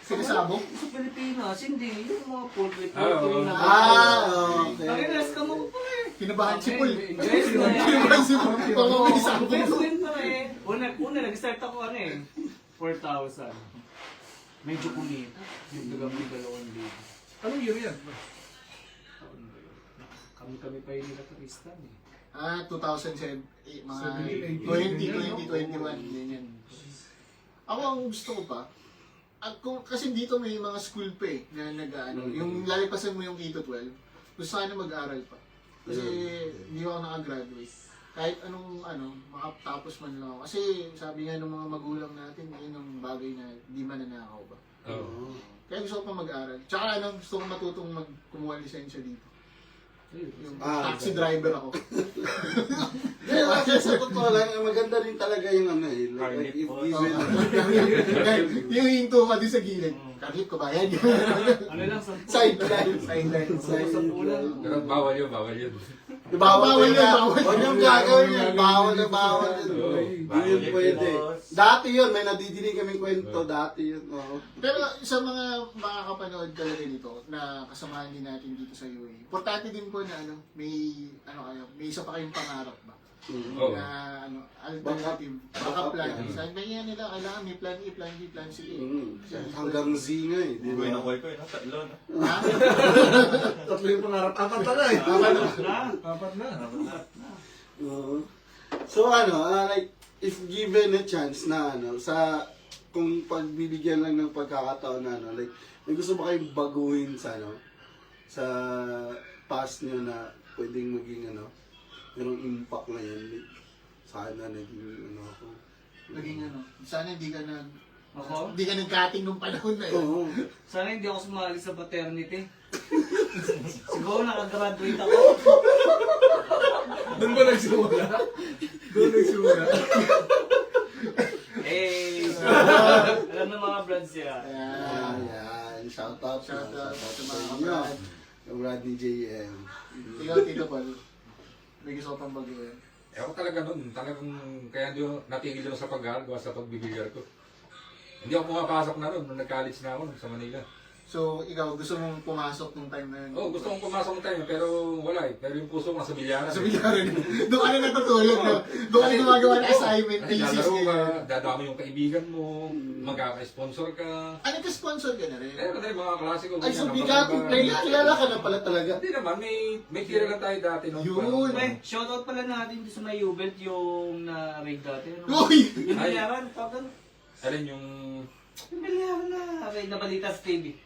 Sinasabog. sa Pilipinas, hindi. Yung mga poultry Oo. na okay. Nag-invest ka mo pa eh. Kinabahan si Paul. Invest na eh. Kinabahan si Paul. Baka may isang Invest din pa eh. Una, nag-start ako 4,000. Medyo kumita. Yung dagamay 2,000. Anong year yan? Kami pa yun nila Tristan eh. 2007, mga 17, 20, 20, 21, ganyan. Ako ang gusto ko pa, kasi dito may mga school pa eh, na yung lalipasan mo yung 8 to 12, gusto sana mag-aral pa. Kasi hindi ako nakagraduate. Kahit anong makatapos man lang ako. Kasi sabi nga ng mga magulang natin, yun ang bagay na di mananakaw ba. Oo. Kaya gusto ko pa mag-aral. Tsaka gusto ko matutong kumuha lisensya dito. Yung taxi driver ako. Kasi sa totoo lang, maganda rin talaga yung like, if given. Yung hinto ka din sa gilid. Kahit ko bayad. Ano lang sa Sideline. Sideline. sa pulang. Pero bawal yun, bawal yun. Bawal yun, yun. bawal. Huwag yung gagawin yun. Bawal na bawal yun. Oo, Hindi bawal yun yun, pwede. boss. Dati yun, may nadidinig kaming kwento. Dati yun. Oo. Pero sa mga makakapanood talaga nito na kasamahan din natin dito sa UAE, importante din po na may isa pa kayong pangarap ba? Oo. Na alternative, backup plan. plan. Sabi niya nila, kailangan may plan A, plan B, plan C. Hanggang Z nga eh. Di Buhay na ba? koy ko, no? Tatlo, no? Ha? Tatlo yung pangarap. Apat na eh. Apat na. Oo. So like, if given a chance na kung pagbibigyan lang ng pagkakataon na like, may gusto ba kayong baguhin sa past nyo na pwedeng maging merong impact na yan. Sana naging ako. Naging sana hindi ka Ako? hindi ka nag-cutting nung panahon na yun. Oo. Sana hindi ako sumali sa paternity. Siguro nakagraduate ako. Doon ba nagsimula? Doon nagsimula. Alam ng mga brands niya. Yan. Shout out Shout out sa mga inyo. kabrad. Kabrad DJM. Ikaw, Tito Paul. May gusto ko pang baguhin. Ako talaga nun, talagang kaya di ako natigil doon sa pag-aaral sa pagbibilyar ko. Hindi ako pumapasok na nun, nung nag-college na ako nun, sa Manila. So, ikaw, gusto mong pumasok nung time na yun? Oo, gusto kong pumasok ng time, pero wala eh. Pero yung puso ko nasa bilyaran. Sa bilyaran. Doon ka na natutulog, no? Doon ka na gumagawa ng assignment, Ay, thesis, lalaro ka, ganyan. dadami yung kaibigan mo, magkaka-sponsor ka. Ano ka sponsor ka na rin? Eh, kasi mga klase ko. Ay, so ganyan, bigating napakaiba. player. Kilala ka na pala talaga. Hindi naman, may tira lang tayo dati. No? Yun. May shoutout pala natin sa may Ubelt yung na-raid dati. Uy! Yung bilyaran, tawag ano? Alin yung... Yung bilyaran na raid na balita sa TV.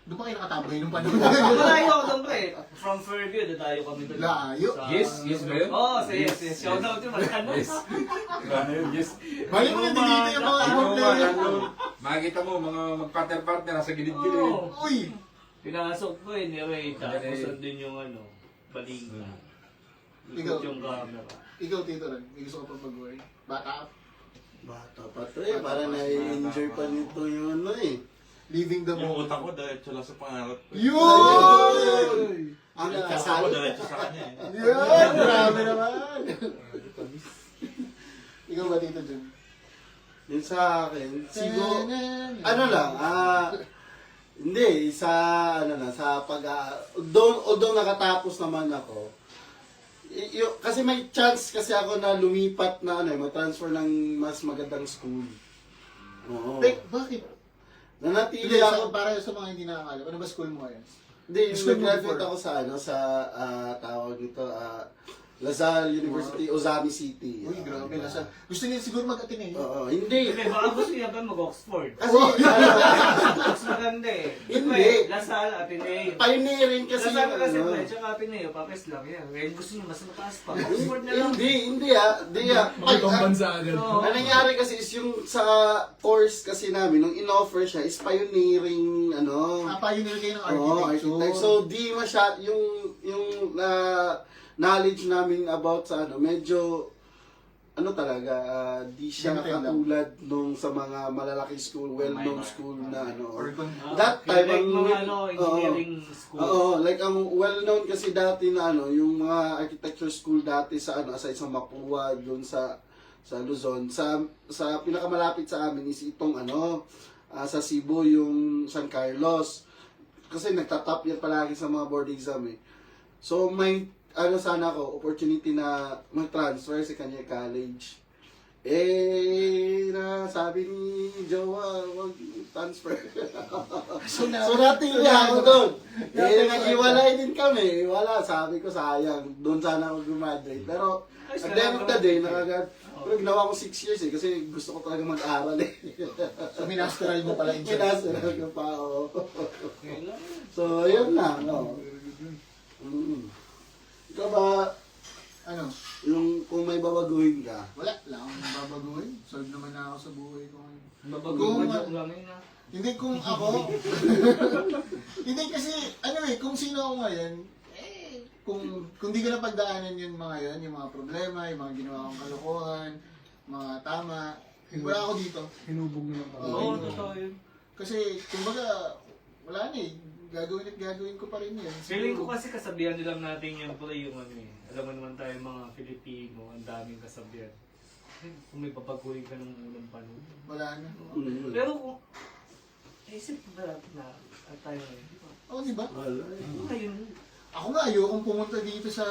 Doon pa kayo nakatambay nung panahon. Malayo ako doon pre. From Fairview, dadayo kami doon. Layo. Yes ba yun? Oo, yes. Shoutout yun, malakano. Yes. Ano yun, yes. Balik mo na dito yung mga ibang player. Makikita mo, mga mag-partner-partner nasa gilid-gilid. Oo. Uy! Pinasok ko eh, ni-raid. Tapos andun yung balita. Ikot yung camera. Ikaw, Tito Ron, may gusto ko pang baguhin. Bata, Bata pa to eh. Para na-enjoy pa nito yung living the Yung moment. utak ko, diretso lang sa pangarap ko. Yun! Ang Ako kasal. diretso sa kanya eh. Yun! Grabe naman! Ikaw ba, Tito Jun? Yun sa akin, siguro, hindi, sa although nakatapos naman ako, kasi may chance kasi ako na lumipat na mag-transfer ng mas magandang school. Oo. Bakit? Nanatili Hindi, ako. para sa mga hindi nakakala, ano ba school mo ngayon? Hindi, School mo nag-graduate before? ako sa tawag nito, Lasal University, Ozami City. Uy, grabe. Nasa, gusto niya siguro mag-Ateneo. Oo, hindi. Hindi, baka gusto niya ba mag-Oxford? Kasi, Mas maganda eh. Hindi. Lasal, Ateneo. pioneering kasi. Lasal kasi ano. tsaka Ateneo, papes lang yan. Ngayon gusto niya mas mataas pa. Oxford na lang. Hindi ah. Makibang bansa agad. Oo. Ang nangyari kasi is yung sa course kasi namin, nung in-offer siya, is pioneering, Pioneer kayo ng architecture. architecture. So, di yung knowledge namin about sa medyo, di siya General lang. katulad nung sa mga malalaking school, well-known Minor. school na Or kung, That time, like mga ang- engineering school. Oo, like ang well-known kasi dati na yung mga architecture school dati sa aside sa Mapua, doon sa Luzon, sa pinakamalapit sa amin is itong sa Cebu, yung San Carlos. Kasi nagtatap yan palagi sa mga board exam eh. So may sana ako, opportunity na mag-transfer sa kanya college. Sabi ni Jowa, wag transfer. so natin niya ako doon. Nag-iwalay din kami. Wala, sabi ko sayang. Doon sana ako graduate. Pero, at the end of the day, pero ginawa ko 6 years eh. Kasi gusto ko talaga mag-aral eh. so, minasteral mo pala yung Pinasaral ko pa ako. Okay lang. So, yun na. No? Ikaw ba, kung may babaguhin ka, Wala lang akong babaguhin. Solve naman na ako sa buhay ko ngayon. Babago joke lang yun na. Hindi kung ako. Hindi kasi, kung sino ako ngayon, kung di ko na pagdaanan yung mga yun, yung mga problema, yung mga ginawa kong kalokohan, mga tama, wala ako dito. Hinubog na lang Oo, Oo, totoo yun. Kasi, kumbaga, wala na gagawin ko pa rin yun. Feeling ko kasi kasabihan nilang natin yung pala yung alam mo naman tayo mga Filipino, ang daming kasabihan. Kung may babaguhin ka ng unang panahon. Wala na. Pero kung, isip ko ba na tayo ngayon, di ba? Oo, di ba? wala. Ngayon, Ako nga, ayokong pumunta dito sa,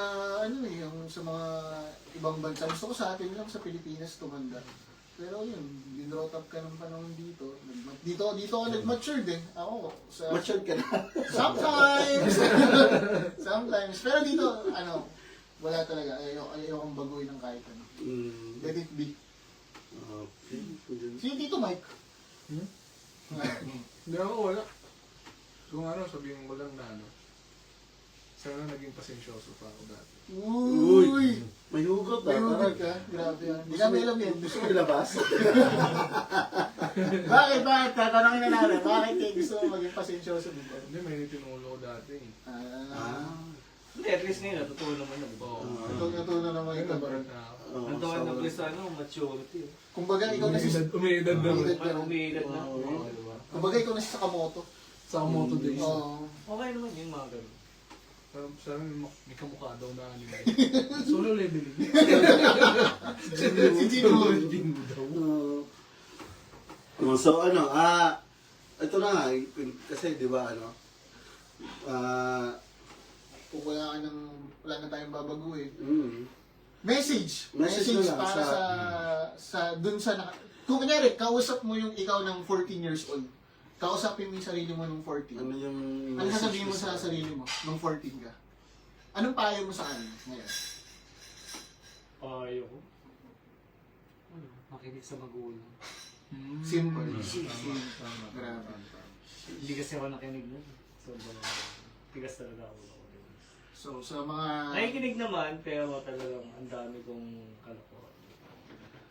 yung sa mga ibang bansa. Gusto ko sa atin lang, sa Pilipinas, tumanda. Pero yun, dinrot up ka ng panahon dito. Dito ako nag-matured eh. Ako, Matured ka na. sometimes! Sometimes. Pero dito, wala talaga. Ayokong baguhin ng kahit ano. Let it be. Okay. Sino dito, Mike? Hindi ako, wala. Kung sabihin mo lang na sana naging pasensyoso pa ako dati. Uy! May hugot May hugot ka? Grabe yan. Hindi namin alam yan. Gusto mo ilabas? Bakit? Tatanungin na namin. Bakit gusto mo maging pasensyoso dito? Hindi, may tinulo ko dati eh. hindi, at least ngayon, totoo naman na. Oo. Natutunan naman Ngayon, ito. nabarat na ako. Ang tawag na plus maturity. Kumbaga, ikaw na si... Umiidad na. Umiidad. Umiilat na. Oo, diba? Kumbaga, ikaw na si Sakamoto. Sa moto days. Oo. Okay naman yun mga ganun. Sabi may kamukha daw na anime. Solo leveling. Si Jinwoo. So ito na nga, kasi di ba Kung wala na tayong babaguhin. Message Message na lang para dun sa kung kunyari, kausap mo yung ikaw ng 14 years old. Kausapin mo yung sarili mo nung 14. ano yung Ano message sasabihin mo sa sarili mo nung 14 ka? Anong payo mo sa kanya ngayon? Ayoko. Makinig sa magulang. Simple. Tama. Grabe. Hindi kasi ako nakinig nun. So, tigas talaga ako. So, sa mga... Nakikinig naman, pero talagang ang dami kong kalokohan.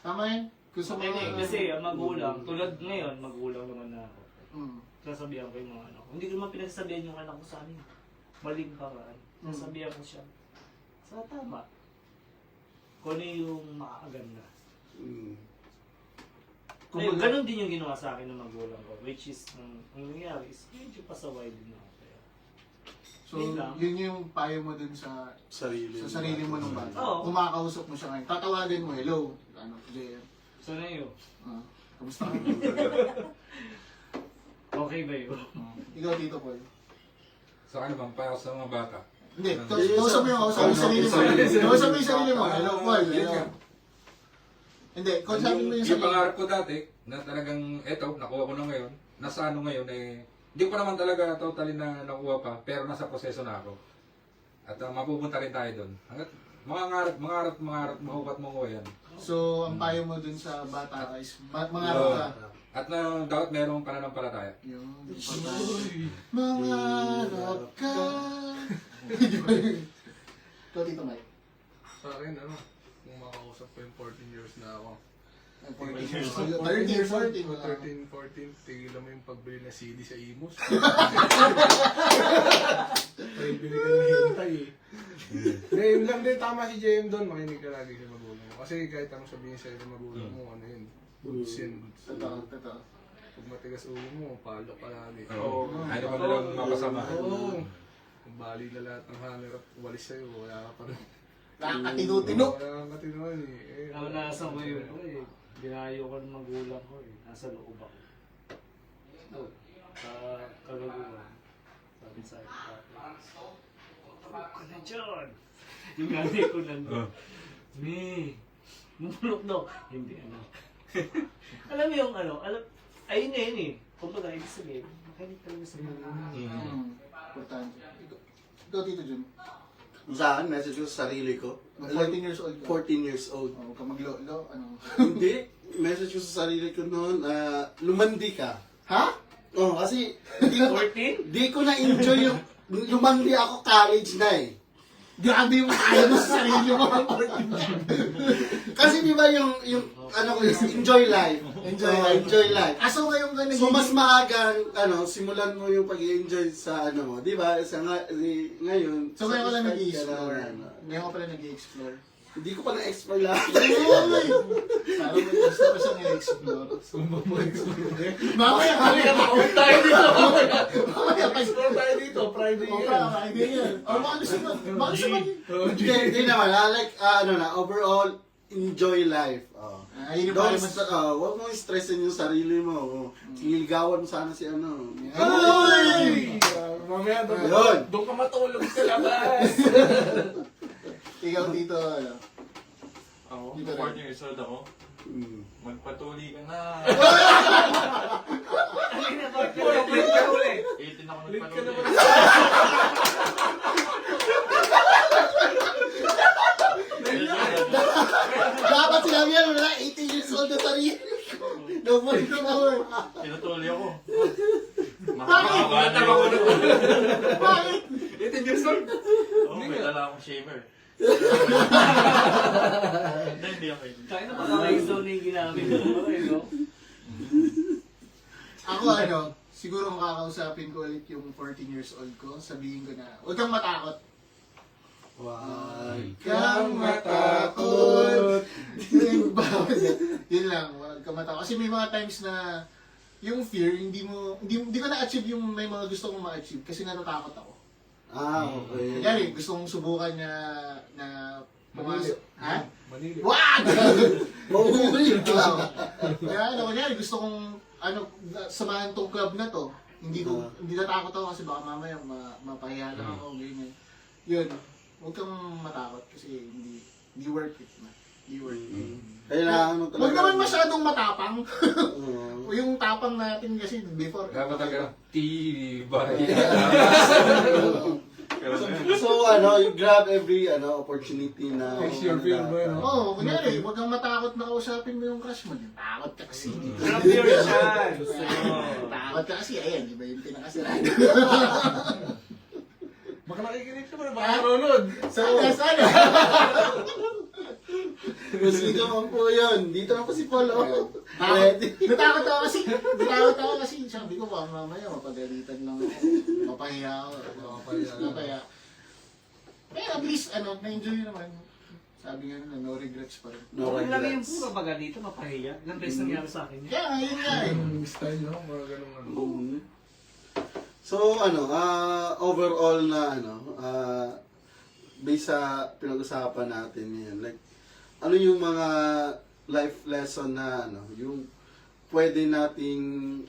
Tama yun? Kung sa mga... Kasi ang magulang, tulad ngayon, magulang naman na ako. Mm. Sasabihan ko yung mga anak ko. Hindi ko naman pinagsasabihan yung anak ko sa amin. Maling paraan. Sasabihan ko siya. Sa tama. Kung ano yung makakaganda. Ayun, ganun din yung ginawa sa akin ng magulang ko. Which is, ang nangyari is, medyo pasaway din ako. Kaya, So, yun yung payo mo dun sa sarili mo nung bata. Oo. Kung makakausap mo siya ngayon, tatawagan mo, hello, JM. so na yun. Kamusta ka? Okay ba yun? Ikaw, Tito Paul. Sa bang para sa mga bata. Hindi, kausap mo yung sarili mo. Kausap mo yung sarili mo. Hello, Paul. Hello. Hindi, kausapin mo yung Yung sarili mo. pangarap ko dati, na talagang, nakuha ko na ngayon, nasa ngayon hindi ko pa naman talaga totally na nakuha pa, pero nasa proseso na ako. At mapupunta rin tayo doon. Hanggat mangarap, mahukat mo ko yan. So, ang payo mo dun sa bata guys, mangarap ka. At na dapat merong pananampalataya. Yun, importante. Mangarap ka. Ikaw, Tito Mike. Sa akin, kung makausap ko yung 14 years na ako. 14 years old. 13, 14. wala. 13, 14, tigilan mo yung pagbili ng CD sa Imus. May bili ka ng hintay eh. Ngayon lang din, tama si JM doon, makinig ka lagi sa magulang mo. Kasi kahit anong sabihin sa'yo ng magulang mo, ano yun, goods yun, goods. Totoo. Pag matigas ulo mo, palo ka lagi. Oo. Ano pa nalang mapasama. Oo. Kung bali na lahat ng hanger at walis sa'yo, wala ka pa rin. Nakakatino-tino. Wala kang katinuan eh. Nasa ko yun ko eh. Dinayo ko ng magulang ko eh. Nasa loob ako. Sa Kagaguan. Sabi sa akin, "Tulog ka na dyan." Yung nanay ko nandun. "Mi, mumulok daw." Hindi alam mo yung ayun na yun eh. Kumbaga, ibig sabihin, makinig talaga sa mga. Importante. Ikaw, Tito Jun. Sa akin, message ko sa sarili ko. 14 years old ka. 14 years old. Huwag ka maglo, Hindi. Message ko sa sarili ko noon, lumandi ka. Ha? Oh, kasi 14? di ko na-enjoy yung lumandi ako college na eh. Grabe yung kaya mo sa sarili mo. Kasi di ba yung ano ko is enjoy life. Enjoy life. Aso ngayong ganun. So mas maagang simulan mo yung pag-enjoy sa mo, di ba? Ngayon. So ngayon ka lang satisfied nag-i-explore. ka na. Ngayon ka pala nag-i-explore. Hindi ko pa na-explore lahat. Parang may gusto pa siyang i-explore. Sumba mo explore. Mamaya, Huwag tayo dito! Mamaya, Explore tayo dito, Friday O, yan. idea yan. O, baka gusto mo. Baka gusto mo. Hindi naman. Like, overall, enjoy life. Ayun yung parang Huwag mo stressin yung sarili mo. Kiligawan mo sana si ano. Ay! Mamaya Yun. doon ka matulog sa labas. Ikaw dito, Ako, Dito 14 years old ako. Mm. Magpatuli ka na. Late ka ulit. 18 ako Late ka nagpatuli. naman. Dapat sinabi yan, wala 18 years old na sarili. No more. Tinutuli ako. Bakit? ako na. Bakit? 18 years old. Oo, may dala akong shaver. Hindi ako yun. Kaya na pagkakaizone na yung ginamit ko. No? Ako siguro makakausapin ko ulit yung 14 years old ko. Sabihin ko na, huwag kang matakot. Huwag Kang matakot. Yun lang, huwag kang matakot. Kasi may mga times na yung fear, hindi ko na-achieve yung may mga gusto kong ma-achieve kasi natatakot ako. Okay. Kunyari, gusto kong subukan na pumasok. Ha? Manila. Wag! Mauulit lang. Kaya kunyari, gusto kong samahan tong club na to. Hindi natakot ako kasi baka mamaya mapahiya lang ako. Ganyan. Yun. Huwag kang matakot kasi hindi worth it na. Hindi worth it. Kailangan mo talaga. Huwag naman masyadong matapang. Oo. Yung tapang natin kasi before. Dapat talaga tibay. So, you grab every opportunity na. Next year, feel mo yun, Oo, kunyari, huwag kang matakot na kausapin mo yung crush mo. Takot ka kasi. Grab your chance. Takot ka kasi. Ayan, iba yung pinakasiraan. Baka nakikinig ka ba? Baka nanonood. Sana. Gusto naman po yun. Dito na po si Paul. Ready. Natakot ako kasi sabi ko baka mamaya mapagalitan lang ako. Mapahiya ako. Mapahiya. Pero at least, na-enjoy naman. Sabi nga na, no regrets pa rin. No Okay lang yung regrets. puro baga dito, mapahiya. Ilang beses nangyari sa akin yan. Kaya nga, yun nga eh. Yung style, no? Mga ganun Mhm. So, overall na, based sa pinag-usapan natin ngayon, like, ano yung mga life lesson na, yung pwede nating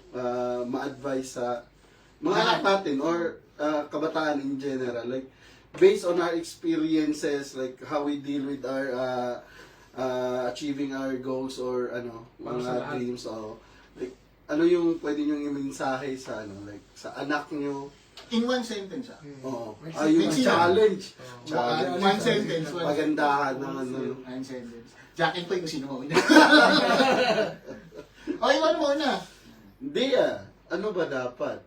ma-advise sa mga anak natin or kabataan in general, like, based on our experiences, like, how we deal with our achieving our goals or, Para sa mga lahat. dreams, like, ano yung pwede nyong i-mensahe sa like sa anak nyo In one sentence, ah. Oo. May Yung sino? challenge. One sentence. One Pagandahan ng ano. One sentence. Jack and Poy kung sino mauna. Okay, ano mauna? Hindi Ano ba dapat?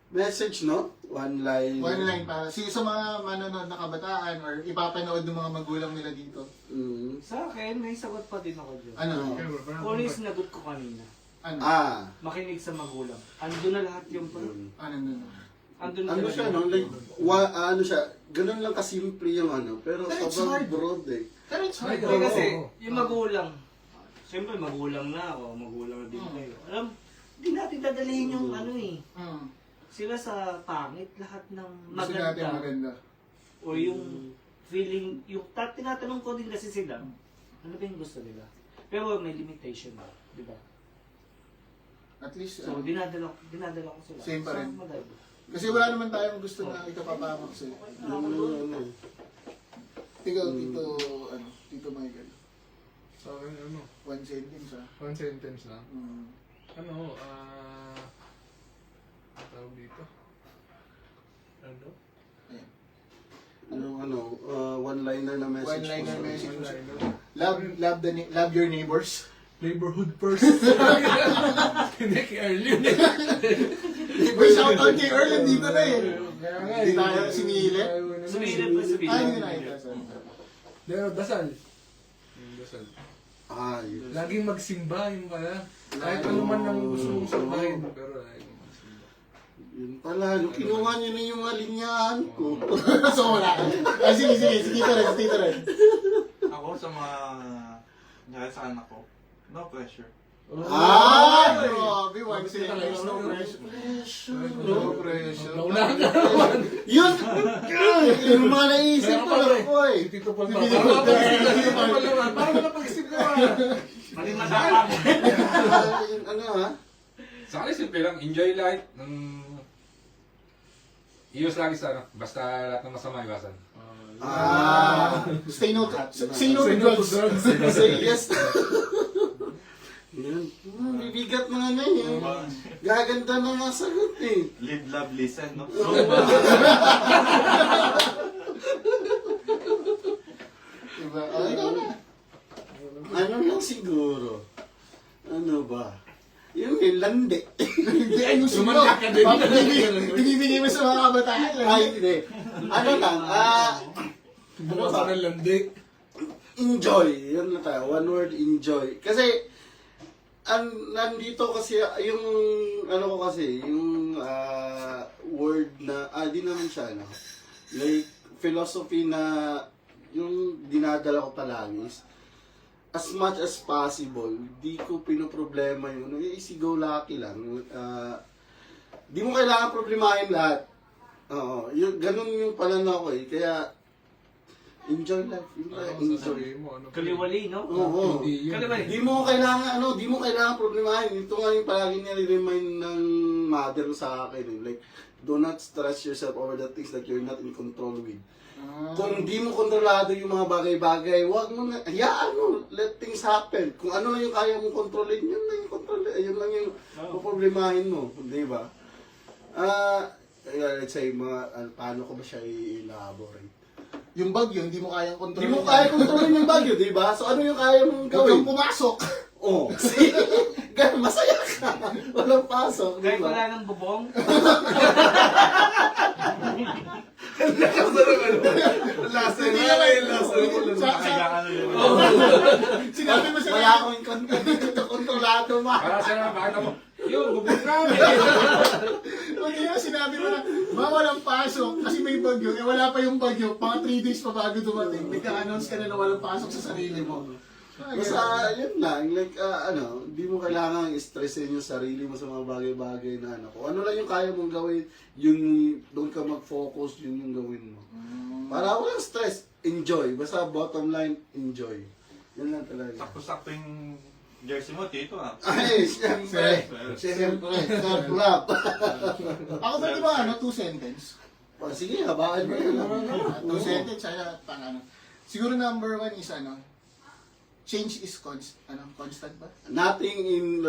Message, no? One line. One line para sa mga manonood na kabataan or ipapanood ng mga magulang nila dito. Mm. Sa akin, may sagot pa din ako dyan. Ano? Kung yung sinagot ko kanina, Ano? makinig sa magulang. Ando na lahat yung pa. Ano? Ando na Ano talaga. siya, no? Like, ano siya, ganun lang kasimple yung ano. Pero But it's sobrang hard. broad eh. Pero it's hard. Hindi kasi, Oo. yung magulang, siyempre magulang na ako, magulang na din kayo. Alam, hindi natin dadalhin yung ano eh. Sila sa pangit, lahat ng Gusto natin maganda. maganda. O yung feeling, yung tinatanong ko din kasi sila, ano ba yung gusto nila? Pero may limitation ba, di ba? At least, So, dinadala ko sila. Same pa rin. Sa maganda. kasi wala naman tayong gusto na ikapapamak sa'yo. Ano. Ikaw, Tito Michael. Sa akin, ano, One sentence, ah. one sentence lang. Mm. Ano, tawag dito? Ano? Ayan. Yung one-liner na message. One-liner ko. message. Online, Love your neighbors. neighborhood first. Hindi kay Arlene. May shoutout kay Earl, dito na eh. Kaya nga, Hindi tayo sinihili. Sumilip pa, sumilip. Ay, hindi nakita. Sorry. Pero dasal. Yung dasal. Yun. Laging magsimba yung pala. Kahit ano man ang gusto mong sambahin. Pero laging magsimba. Yun pala, nung kinuha niyo na yung alinyahan ko. So, wala. Sige, Tito Ren. Ako sa mga, dahil sa anak ko, no pressure. Grabe, one sentence, no pressure. No pressure. Naunahan ka naman. Yun! Yung mga naisip ko lang ko eh. Si Tito Paul pa. Parang napag-isip ka. Mali matapang. Ano ha? Sa akin, simple lang. Enjoy life. Iwas lagi sa ano. Basta lahat ng masama iwasan. Say no to drugs. Say yes. Yun. Bibigat na nga yun. Gaganda na nga sagot eh. Live, love, listen, no? Diba? Okay, ikaw na. Ano lang siguro? Ano ba? Yung landi. Hindi, ayusin mo. Lumanda ka din. Ibibigay mo sa mga kabataan. Ay, hindi. Ano lang, Bukas ka ng landi. enjoy. Yun na tayo. One word, enjoy. Kasi, nandito kasi, yung, ano ko kasi, yung word na, di naman siya, no? Like, philosophy na, yung dinadala ko palagi is, as much as possible, di ko pinoproblema yun. Easy go lucky lang. Di mo kailangan problemahin lahat. Oo, ganun yung pananaw ko eh. Kaya, enjoy life. Yun tayo, Ano enjoy. sasabihin mo? Ano? Kaliwali, no? Oo. Hindi yun. Kaliwali. Di mo kailangan problemahin. Ito nga yung palagi nire-remind ng mother ko sa akin. Like, do not stress yourself over the things that you're not in control with. Kung di mo kontrolado yung mga bagay-bagay, wag mo na, hayaan mo, let things happen. Kung ano lang yung kaya mong kontrolin, yun lang yung kontrolin, yun lang yung problemahin mo, di ba? Let's say, paano ko ba siya i-elaborate? Yung bagyo, hindi mo kayang kontrolin. Di mo kaya kontrolin yung bagyo, di ba? So ano yung kaya mong Huwag kang gawin? pumasok. Oo. Masaya ka. Walang pasok, di Kahit ba? wala ng bubong, Lasa na. Sinabi mo sa Wala akong kontrolado, ma. Para sa naman, bakit ako, yun, bubog ka. Hindi na sinabi mo na, walang pasok kasi may bagyo. Eh wala pa yung bagyo, mga 3 days pa bago dumating. Nagka-announce ka na na walang pasok sa sarili mo. Basta, yun lang, like, di mo kailangan i-stressin yung sarili mo sa mga bagay-bagay na kung ano lang yung kaya mong gawin, yun, doon ka mag-focus, yun yung gawin mo. Para walang stress, enjoy. Basta bottom line, enjoy. Yun lang talaga. Sakto-sakto yung jersey mo, Tito, ah. Ay, siyempre. Siyempre, self-love. Ako ba di ba 2 sentence? Sige, habaan mo yun. 2 sentence, pang Siguro number 1 is change is constant ba? Nothing in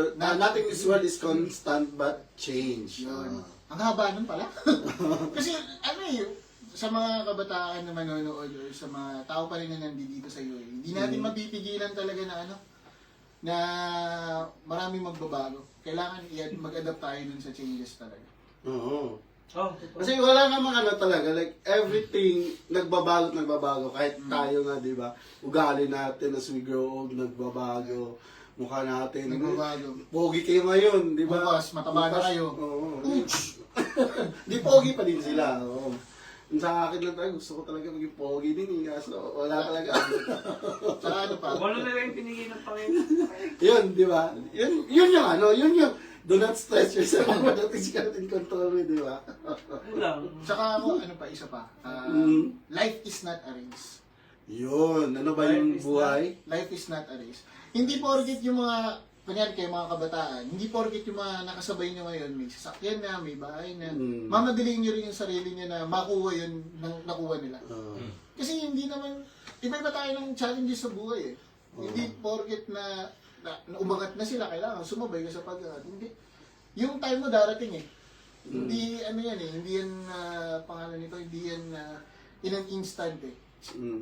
this world is constant but change. Yun. Ang haba nun pala. Kasi ano eh, sa mga kabataan na manonood or sa mga tao pa rin na nandito sa UAE, hindi natin mapipigilan talaga na ano, na maraming magbabago. Kailangan mag-adapt tayo dun sa changes talaga. Oo. Oh, Kasi wala namang ano talaga, like everything nagbabago kahit tayo nga, di ba? Ugali natin as we grow old, nagbabago. Mukha natin. Nagbabago. Pogi kayo ngayon, di ba? Bukas, mataba na kayo. Oo. Di pogi pa din sila. Oo. Sa akin lang tayo, gusto ko talaga maging pogi din eh. Kaso wala talaga. Saka ano pa? Wala na lang yung pinigil ng Panginoon. Yun, di ba? Yun yung ano, yun yung do not stress yourself about the physical in control me, di ba? Yun lang. Saka ako, ano pa, isa pa. Life is not a race. Yun, ano ba yung Life is buhay? Life is not a race. Hindi porket yung mga, kunyari kayo mga kabataan, hindi porket yung mga nakasabay nyo ngayon, may sasakyan na, may bahay na, mamadaliin nyo rin yung sarili nyo na makuha yun ng nakuha nila. Kasi hindi naman, iba-iba tayo ng challenges sa buhay eh. Hindi porket na umangat na sila, kailangan sumabay ka sa pag-angat. Hindi. Yung time mo darating eh. Hindi, ano yan eh, hindi yan, pangalan nito, hindi yan in an instant eh.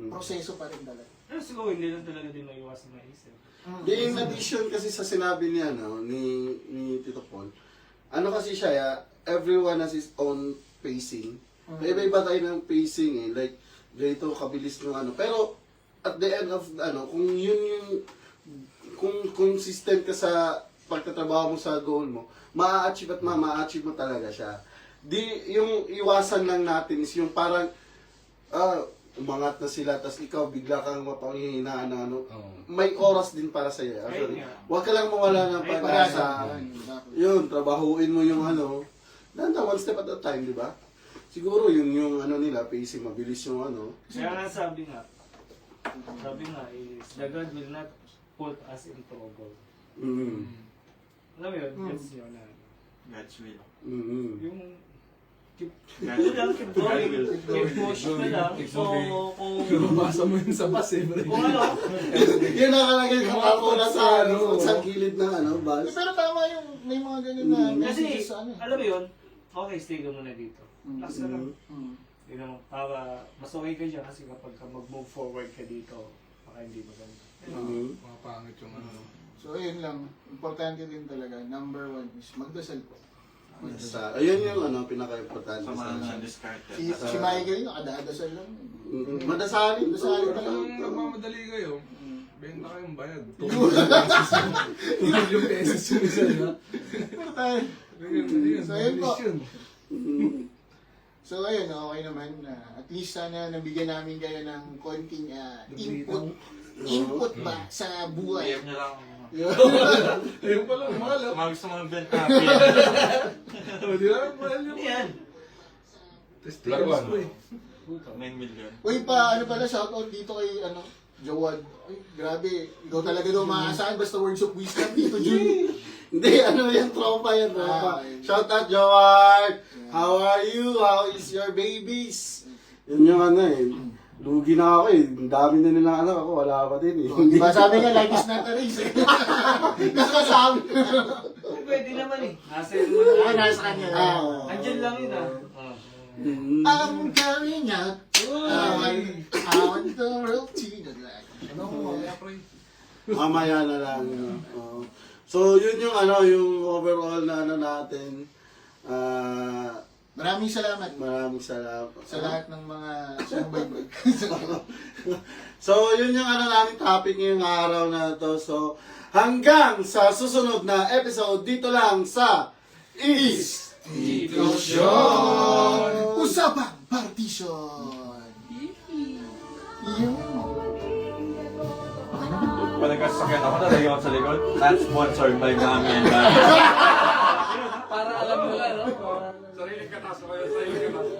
Proseso pa rin talaga. Pero siguro hindi lang talaga din maiwasan maisip. In addition kasi sa sinabi niya, no, ni Tito Paul, ano kasi siya, everyone has his own pacing. Iba-iba tayo ng pacing eh, like, ganito kabilis ng ano. Pero, at the end of, ano, kung yun yung, kung consistent ka sa pagtatrabaho mo sa goal mo, ma-achieve at ma-achieve mo talaga siya. Di, yung iwasan lang natin is yung parang, umangat na sila, tas ikaw bigla kang mapanghihinaan na ano. May oras din para sa iyo. Actually, huwag ka lang mawala ng pag-asa. Yun, trabahuin mo yung ano. Nanda, one step at a time, di ba? Siguro yun yung ano nila, pacing, mabilis yung ano. Kaya nga sabi nga is, the God will not put us in trouble. Alam mo yun, gets nyo na. God's will. Yung keep God's keep going, keep push ka lang. So, kung Mabasa mo yun sa bus eh, bro. kung ano, Yun nakalagay ka ako na sa ano, sa gilid ng ano, bus. Pero tama yung, may mga ganun na kasi, messages sa ano. alam mo yun, okay, stay ka muna dito. Relax ka lang. Mm. Yun naman, para mas okay ka dyan kasi kapag ka mag-move forward ka dito, baka hindi maganda. Mga pangit yung ano. So, ayun lang. Importante din talaga. Number 1 is magdasal po. Sa, ayun yung ano, pinaka-importante Sa mga sa discarded. Si Michael, nakadadasal lang. Madasalin. Dasalin pa lang. Kung nagmamadali kayo, benta kayong bayad. 2 pesos yung isa, diba? Importante. So, ayun po. So, ayun, okay naman. At least sana nabigyan namin kayo ng konting input ba sa buhay. PM nyo lang. Ayun pala, mahal. Kung mga gusto mga benta, Di ba? Mahal yung Yan! testicles ko eh. 9 million. Uy, ano pala, shoutout dito kay, Jawad. Ay, grabe. Ikaw talaga daw maaasahan basta words of wisdom dito, Jun. Hindi, ano yan, tropa yan, tropa. Okay. Shout out, Jawad! How are you? How is your babies? Yun yung ano eh. Lugi na ako eh. Ang dami na nilang anak ako, wala pa din eh. Di ba sabi nga, life is not a race eh. Nakasabi. Pwede naman eh. Nasa yun naman. Ah, nasa kanya. Andyan lang yun ah. I'm coming out. I want the world to know that. Ano ko, mamaya pre. Mamaya na lang. So, yun yung ano, yung overall na ano natin. Maraming salamat Maraming salamat. sa lahat ng mga sumubaybay. So, yun yung ano namin topic ngayong araw na to. So, hanggang sa susunod na episode dito lang sa Discussion! Usapang Partition! Yun. Pag nagkasakyan ako, nalagyan ako sa likod. Not sponsored by Mami and Para alam mo lang, no? Sariling katas ko kayo, sariling katas.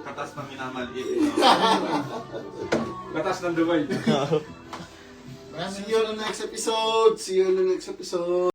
Katas ng minamaliit. Katas ng Dubai. Maraming See you on the next episode. See you on the next episode.